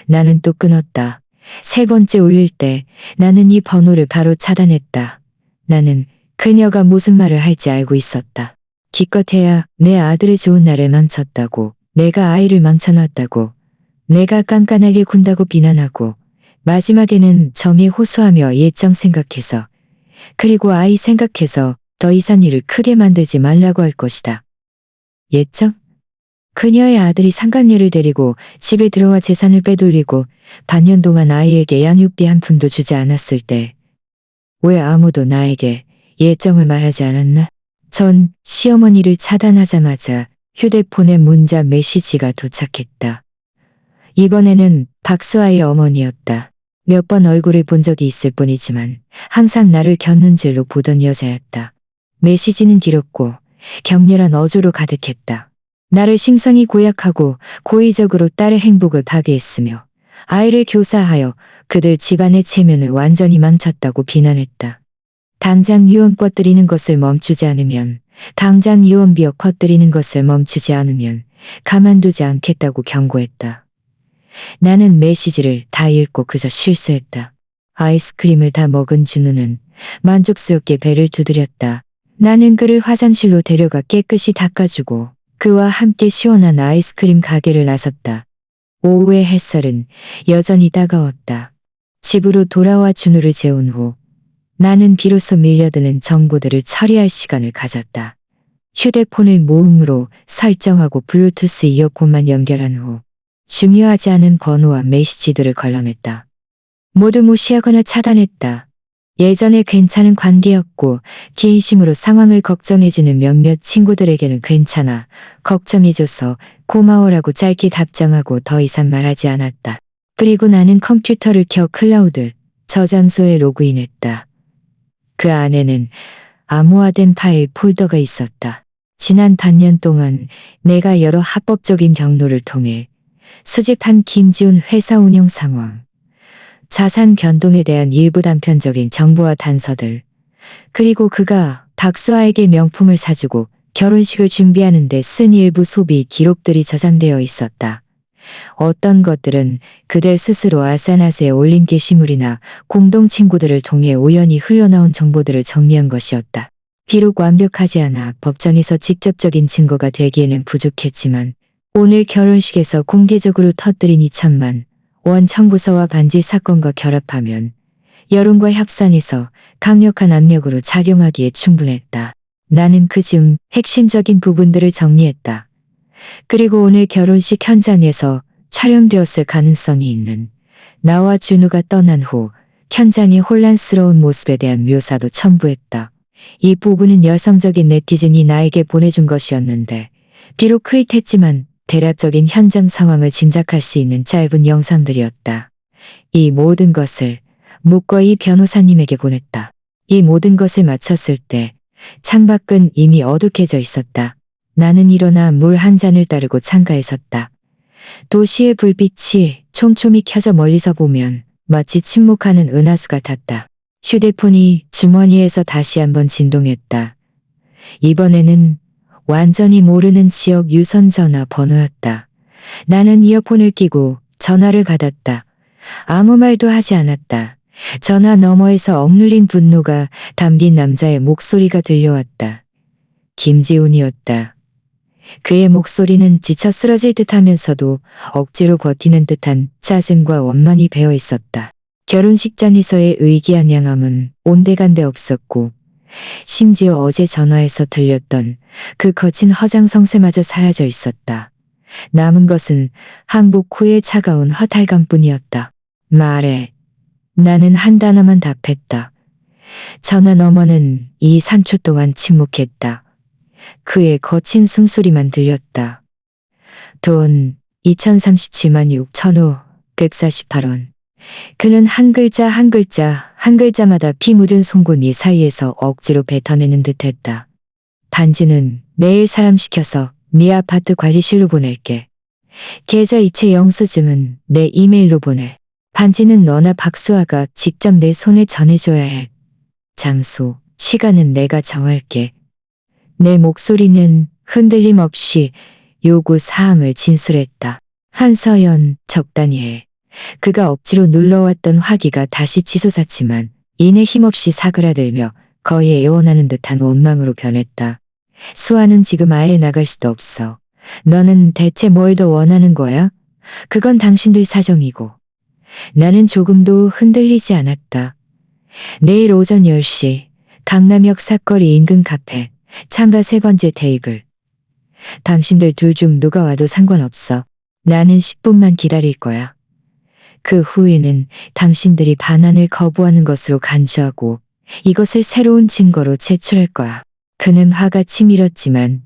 나는 또 끊었다. 세 번째 울릴 때 나는 이 번호를 바로 차단했다. 나는 그녀가 무슨 말을 할지 알고 있었다. 기껏해야 내 아들의 좋은 날을 망쳤다고, 내가 아이를 망쳐놨다고, 내가 깐깐하게 군다고 비난하고, 마지막에는 정에 호소하며 예정 생각해서, 그리고 아이 생각해서 더 이상 일을 크게 만들지 말라고 할 것이다. 예정? 그녀의 아들이 상간녀를 데리고 집에 들어와 재산을 빼돌리고 반년 동안 아이에게 양육비 한 푼도 주지 않았을 때 왜 아무도 나에게 예정을 말하지 않았나? 전 시어머니를 차단하자마자 휴대폰에 문자 메시지가 도착했다. 이번에는 박수아의 어머니였다. 몇 번 얼굴을 본 적이 있을 뿐이지만 항상 나를 곁눈질로 보던 여자였다. 메시지는 길었고 격렬한 어조로 가득했다. 나를 심성이 고약하고 고의적으로 딸의 행복을 파괴했으며 아이를 교사하여 그들 집안의 체면을 완전히 망쳤다고 비난했다. 당장 유언 뻗들이는 것을 멈추지 않으면, 당장 유언비어 컷들이는 것을 멈추지 않으면 가만두지 않겠다고 경고했다. 나는 메시지를 다 읽고 그저 실수했다. 아이스크림을 다 먹은 준우는 만족스럽게 배를 두드렸다. 나는 그를 화장실로 데려가 깨끗이 닦아주고 그와 함께 시원한 아이스크림 가게를 나섰다. 오후의 햇살은 여전히 따가웠다. 집으로 돌아와 준우를 재운 후 나는 비로소 밀려드는 정보들을 처리할 시간을 가졌다. 휴대폰을 모음으로 설정하고 블루투스 이어폰만 연결한 후 중요하지 않은 번호와 메시지들을 걸러냈다. 모두 무시하거나 차단했다. 예전에 괜찮은 관계였고 진심으로 상황을 걱정해주는 몇몇 친구들에게는 괜찮아, 걱정해줘서 고마워라고 짧게 답장하고 더 이상 말하지 않았다. 그리고 나는 컴퓨터를 켜 클라우드 저장소에 로그인했다. 그 안에는 암호화된 파일 폴더가 있었다. 지난 반년 동안 내가 여러 합법적인 경로를 통해 수집한 김지훈 회사 운영 상황, 자산 변동에 대한 일부 단편적인 정보와 단서들, 그리고 그가 박수아에게 명품을 사주고 결혼식을 준비하는 데 쓴 일부 소비 기록들이 저장되어 있었다. 어떤 것들은 그들 스스로 아사나스에 올린 게시물이나 공동 친구들을 통해 우연히 흘러나온 정보들을 정리한 것이었다. 비록 완벽하지 않아 법정에서 직접적인 증거가 되기에는 부족했지만 오늘 결혼식에서 공개적으로 터뜨린 2천만 원 청구서와 반지 사건과 결합하면 여론과 협상에서 강력한 압력으로 작용하기에 충분했다. 나는 그중 핵심적인 부분들을 정리했다. 그리고 오늘 결혼식 현장에서 촬영되었을 가능성이 있는 나와 준우가 떠난 후 현장의 혼란스러운 모습에 대한 묘사도 첨부했다. 이 부분은 여성적인 네티즌이 나에게 보내준 것이었는데 비록 흐릿했지만 대략적인 현장 상황을 짐작할 수 있는 짧은 영상들이었다. 이 모든 것을 묵거이 변호사님에게 보냈다. 이 모든 것을 마쳤을 때 창밖은 이미 어둑해져 있었다. 나는 일어나 물 한 잔을 따르고 창가에 섰다. 도시의 불빛이 촘촘히 켜져 멀리서 보면 마치 침묵하는 은하수 같았다. 휴대폰이 주머니에서 다시 한번 진동했다. 이번에는 완전히 모르는 지역 유선전화 번호였다. 나는 이어폰을 끼고 전화를 받았다. 아무 말도 하지 않았다. 전화 너머에서 억눌린 분노가 담긴 남자의 목소리가 들려왔다. 김지훈이었다. 그의 목소리는 지쳐 쓰러질 듯하면서도 억지로 버티는 듯한 짜증과 원망이 배어 있었다. 결혼식장에서의 의기양양함은 온데간데 없었고 심지어 어제 전화에서 들렸던 그 거친 허장성세마저 사라져 있었다. 남은 것은 항복 후의 차가운 허탈감뿐이었다. 말해. 나는 한 단어만 답했다. 전화 너머는 이 3초 동안 침묵했다. 그의 거친 숨소리만 들렸다. 돈 2037만 6,548원. 그는 한 글자 한 글자 한 글자마다 피 묻은 송곳니 사이에서 억지로 뱉어내는 듯했다. 반지는 내일 사람 시켜서 네 아파트 관리실로 보낼게. 계좌 이체 영수증은 내 이메일로 보내. 반지는 너나 박수아가 직접 내 손에 전해줘야 해. 장소, 시간은 내가 정할게. 내 목소리는 흔들림 없이 요구 사항을 진술했다. 한서연, 적당히 해. 그가 억지로 눌러왔던 화기가 다시 치솟았지만 이내 힘없이 사그라들며 거의 애원하는 듯한 원망으로 변했다. 수아는 지금 아예 나갈 수도 없어. 너는 대체 뭘 더 원하는 거야? 그건 당신들 사정이고. 나는 조금도 흔들리지 않았다. 내일 오전 10시 강남역 사거리 인근 카페 창가 3번째 테이블. 당신들 둘 중 누가 와도 상관없어. 나는 10분만 기다릴 거야. 그 후에는 당신들이 반환을 거부하는 것으로 간주하고 이것을 새로운 증거로 제출할 거야. 그는 화가 치밀었지만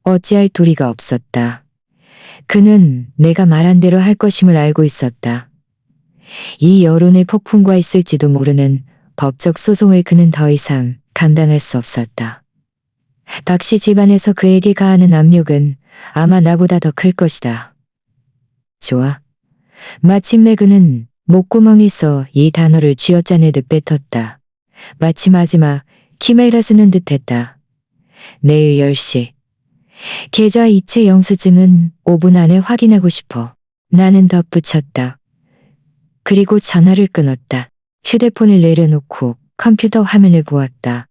어찌할 도리가 없었다. 그는 내가 말한 대로 할 것임을 알고 있었다. 이 여론의 폭풍과 있을지도 모르는 법적 소송을 그는 더 이상 감당할 수 없었다. 박씨 집안에서 그에게 가하는 압력은 아마 나보다 더 클 것이다. 좋아. 마침내 그는 목구멍에서 이 단어를 쥐어짜내듯 뱉었다. 마치 마지막 키메라 쓰는 듯했다. 내일 10시. 계좌 이체 영수증은 5분 안에 확인하고 싶어. 나는 덧붙였다. 그리고 전화를 끊었다. 휴대폰을 내려놓고 컴퓨터 화면을 보았다.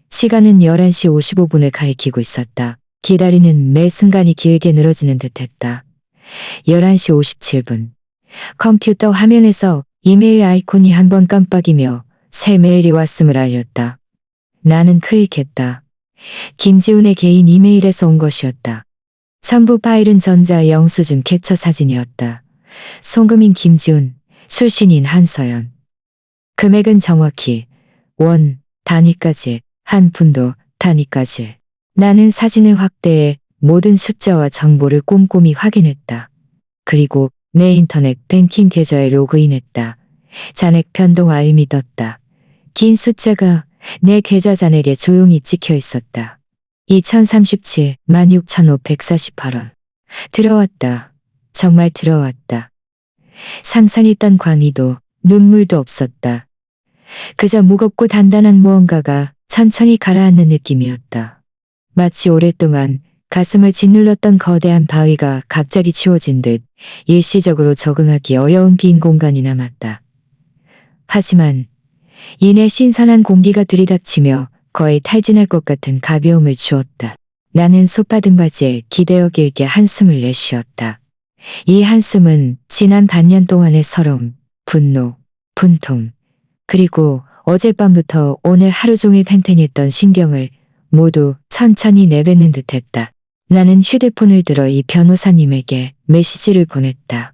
시간은 11시 55분을 가리키고 있었다. 기다리는 매 순간이 길게 늘어지는 듯했다. 11시 57분. 컴퓨터 화면에서 이메일 아이콘이 한 번 깜빡이며 새 메일이 왔음을 알렸다. 나는 클릭했다. 김지훈의 개인 이메일에서 온 것이었다. 첨부 파일은 전자 영수증 캡처 사진이었다. 송금인 김지훈, 출신인 한서연. 금액은 정확히 원 단위까지, 한 푼도 단위까지. 나는 사진을 확대해 모든 숫자와 정보를 꼼꼼히 확인했다. 그리고 내 인터넷 뱅킹 계좌에 로그인했다. 잔액 변동 알림이 떴다. 긴 숫자가 내 계좌 잔액에 조용히 찍혀 있었다. 2037, 16,548원. 들어왔다. 정말 들어왔다. 상상했던 광희도 눈물도 없었다. 그저 무겁고 단단한 무언가가 천천히 가라앉는 느낌이었다. 마치 오랫동안 가슴을 짓눌렀던 거대한 바위가 갑자기 치워진 듯 일시적으로 적응하기 어려운 빈 공간이 남았다. 하지만 이내 신선한 공기가 들이닥치며 거의 탈진할 것 같은 가벼움을 주었다. 나는 솥받은 바지에 기대어 길게 한숨을 내쉬었다. 이 한숨은 지난 반년 동안의 서러움, 분노, 분통, 그리고 어젯밤부터 오늘 하루 종일 팽팽했던 신경을 모두 천천히 내뱉는 듯했다. 나는 휴대폰을 들어 이 변호사님에게 메시지를 보냈다.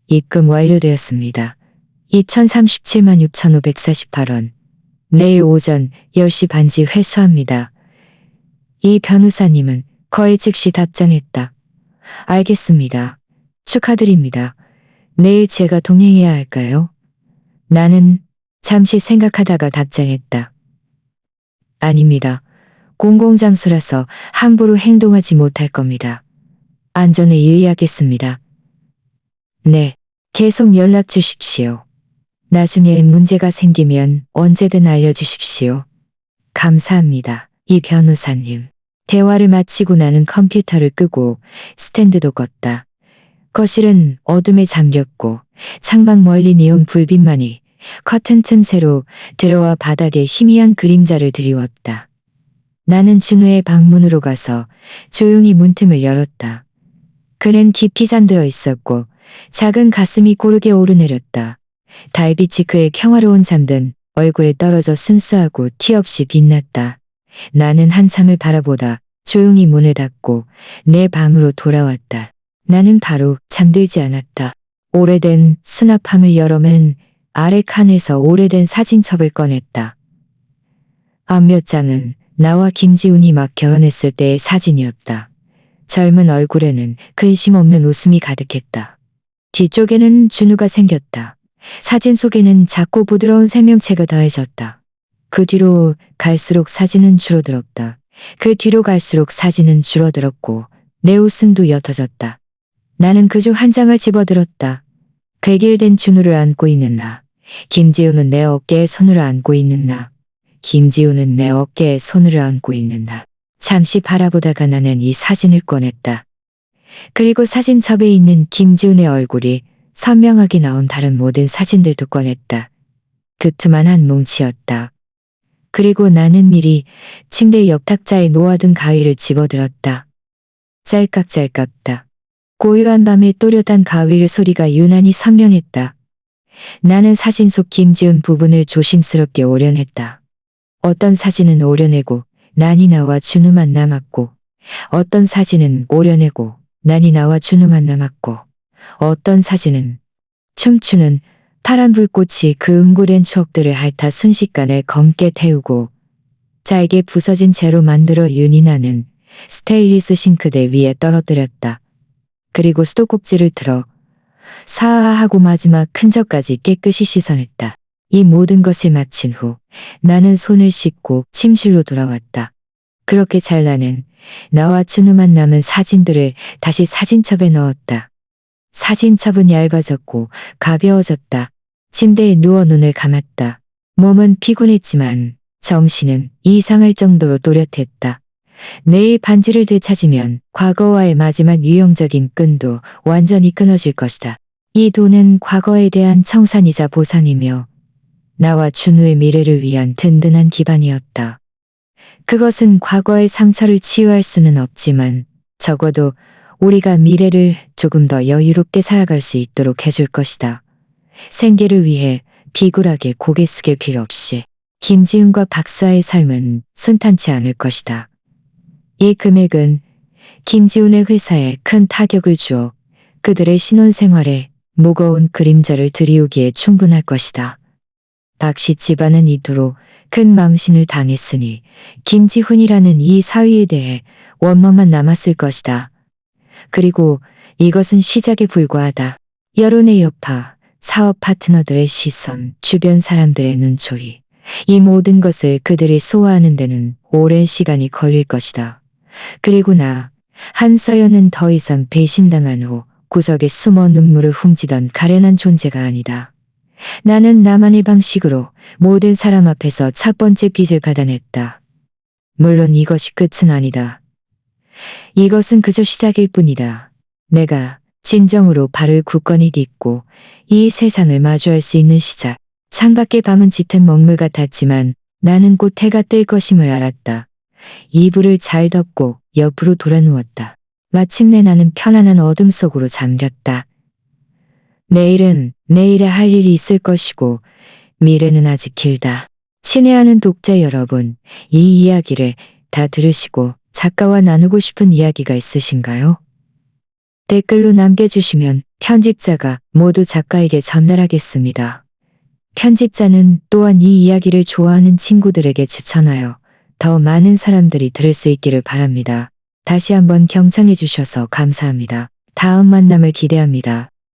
입금 완료되었습니다. 2037만 6,548원. 내일 오전 10시 반지 회수합니다. 이 변호사님은 거의 즉시 답장했다. 알겠습니다. 축하드립니다. 내일 제가 동행해야 할까요? 나는 잠시 생각하다가 답장했다. 아닙니다. 공공장소라서 함부로 행동하지 못할 겁니다. 안전에 유의하겠습니다. 네, 계속 연락 주십시오. 나중에 문제가 생기면 언제든 알려주십시오. 감사합니다. 이 변호사님. 대화를 마치고 나는 컴퓨터를 끄고 스탠드도 껐다. 거실은 어둠에 잠겼고 창밖 멀리 네온 불빛만이 커튼 틈새로 들어와 바닥에 희미한 그림자를 드리웠다. 나는 준우의 방문으로 가서 조용히 문틈을 열었다. 그는 깊이 잠들어 있었고 작은 가슴이 고르게 오르내렸다. 달빛이 그의 평화로운 잠든 얼굴에 떨어져 순수하고 티 없이 빛났다. 나는 한참을 바라보다 조용히 문을 닫고 내 방으로 돌아왔다. 나는 바로 잠들지 않았다. 오래된 수납함을 열어 맨 아래 칸에서 오래된 사진첩을 꺼냈다. 앞몇 장은 나와 김지훈이 막 결혼했을 때의 사진이었다. 젊은 얼굴에는 근심 없는 웃음이 가득했다. 뒤쪽에는 준우가 생겼다. 사진 속에는 작고 부드러운 생명체가 더해졌다. 그 뒤로 갈수록 사진은 줄어들었다. 그 뒤로 갈수록 사진은 줄어들었고 내 웃음도 옅어졌다. 나는 그중 한 장을 집어들었다. 괭일된 준우를 안고 있는 나. 김지훈은 내 어깨에 손을 안고 있는 나. 김지훈은 내 어깨에 손을 안고 있는 나. 잠시 바라보다가 나는 이 사진을 꺼냈다. 그리고 사진첩에 있는 김지훈의 얼굴이 선명하게 나온 다른 모든 사진들도 꺼냈다. 두툼한 뭉치였다. 그리고 나는 미리 침대 옆 탁자에 놓아둔 가위를 집어들었다. 짤깍짤깍다. 고요한 밤에 또렷한 가위 소리가 유난히 선명했다. 나는 사진 속 김지훈 부분을 조심스럽게 오려냈다. 어떤 사진은 오려내고 난이 나와 준우만 남았고, 어떤 사진은 오려내고 난이 나와 준우만 남았고, 어떤 사진은 춤추는 파란 불꽃이 그 응고된 추억들을 핥아 순식간에 검게 태우고 잘게 부서진 채로 만들어 윤이 나는 스테인리스 싱크대 위에 떨어뜨렸다. 그리고 수도꼭지를 틀어 사하하고 마지막 큰절까지 깨끗이 씻어냈다. 이 모든 것을 마친 후 나는 손을 씻고 침실로 돌아왔다. 그렇게 잘 나는 나와 준우만 남은 사진들을 다시 사진첩에 넣었다. 사진첩은 얇아졌고 가벼워졌다. 침대에 누워 눈을 감았다. 몸은 피곤했지만 정신은 이상할 정도로 또렷했다. 내일 반지를 되찾으면 과거와의 마지막 유형적인 끈도 완전히 끊어질 것이다. 이 돈은 과거에 대한 청산이자 보상이며 나와 준우의 미래를 위한 든든한 기반이었다. 그것은 과거의 상처를 치유할 수는 없지만 적어도 우리가 미래를 조금 더 여유롭게 살아갈 수 있도록 해줄 것이다. 생계를 위해 비굴하게 고개 숙일 필요 없이 김지훈과 박사의 삶은 순탄치 않을 것이다. 이 금액은 김지훈의 회사에 큰 타격을 주어 그들의 신혼생활에 무거운 그림자를 들이우기에 충분할 것이다. 박씨 집안은 이토록 큰 망신을 당했으니 김지훈이라는 이 사위에 대해 원망만 남았을 것이다. 그리고 이것은 시작에 불과하다. 여론의 여파, 사업 파트너들의 시선, 주변 사람들의 눈초리, 이 모든 것을 그들이 소화하는 데는 오랜 시간이 걸릴 것이다. 그리고 나, 한서연은 더 이상 배신당한 후 구석에 숨어 눈물을 훔치던 가련한 존재가 아니다. 나는 나만의 방식으로 모든 사람 앞에서 첫 번째 빚을 받아냈다. 물론 이것이 끝은 아니다. 이것은 그저 시작일 뿐이다. 내가 진정으로 발을 굳건히 딛고 이 세상을 마주할 수 있는 시작. 창밖의 밤은 짙은 먹물 같았지만 나는 곧 해가 뜰 것임을 알았다. 이불을 잘 덮고 옆으로 돌아 누웠다. 마침내 나는 편안한 어둠 속으로 잠겼다. 내일은 내일에 할 일이 있을 것이고 미래는 아직 길다. 친애하는 독자 여러분, 이 이야기를 다 들으시고 작가와 나누고 싶은 이야기가 있으신가요? 댓글로 남겨주시면 편집자가 모두 작가에게 전달하겠습니다. 편집자는 또한 이 이야기를 좋아하는 친구들에게 추천하여 더 많은 사람들이 들을 수 있기를 바랍니다. 다시 한번 경청해 주셔서 감사합니다. 다음 만남을 기대합니다.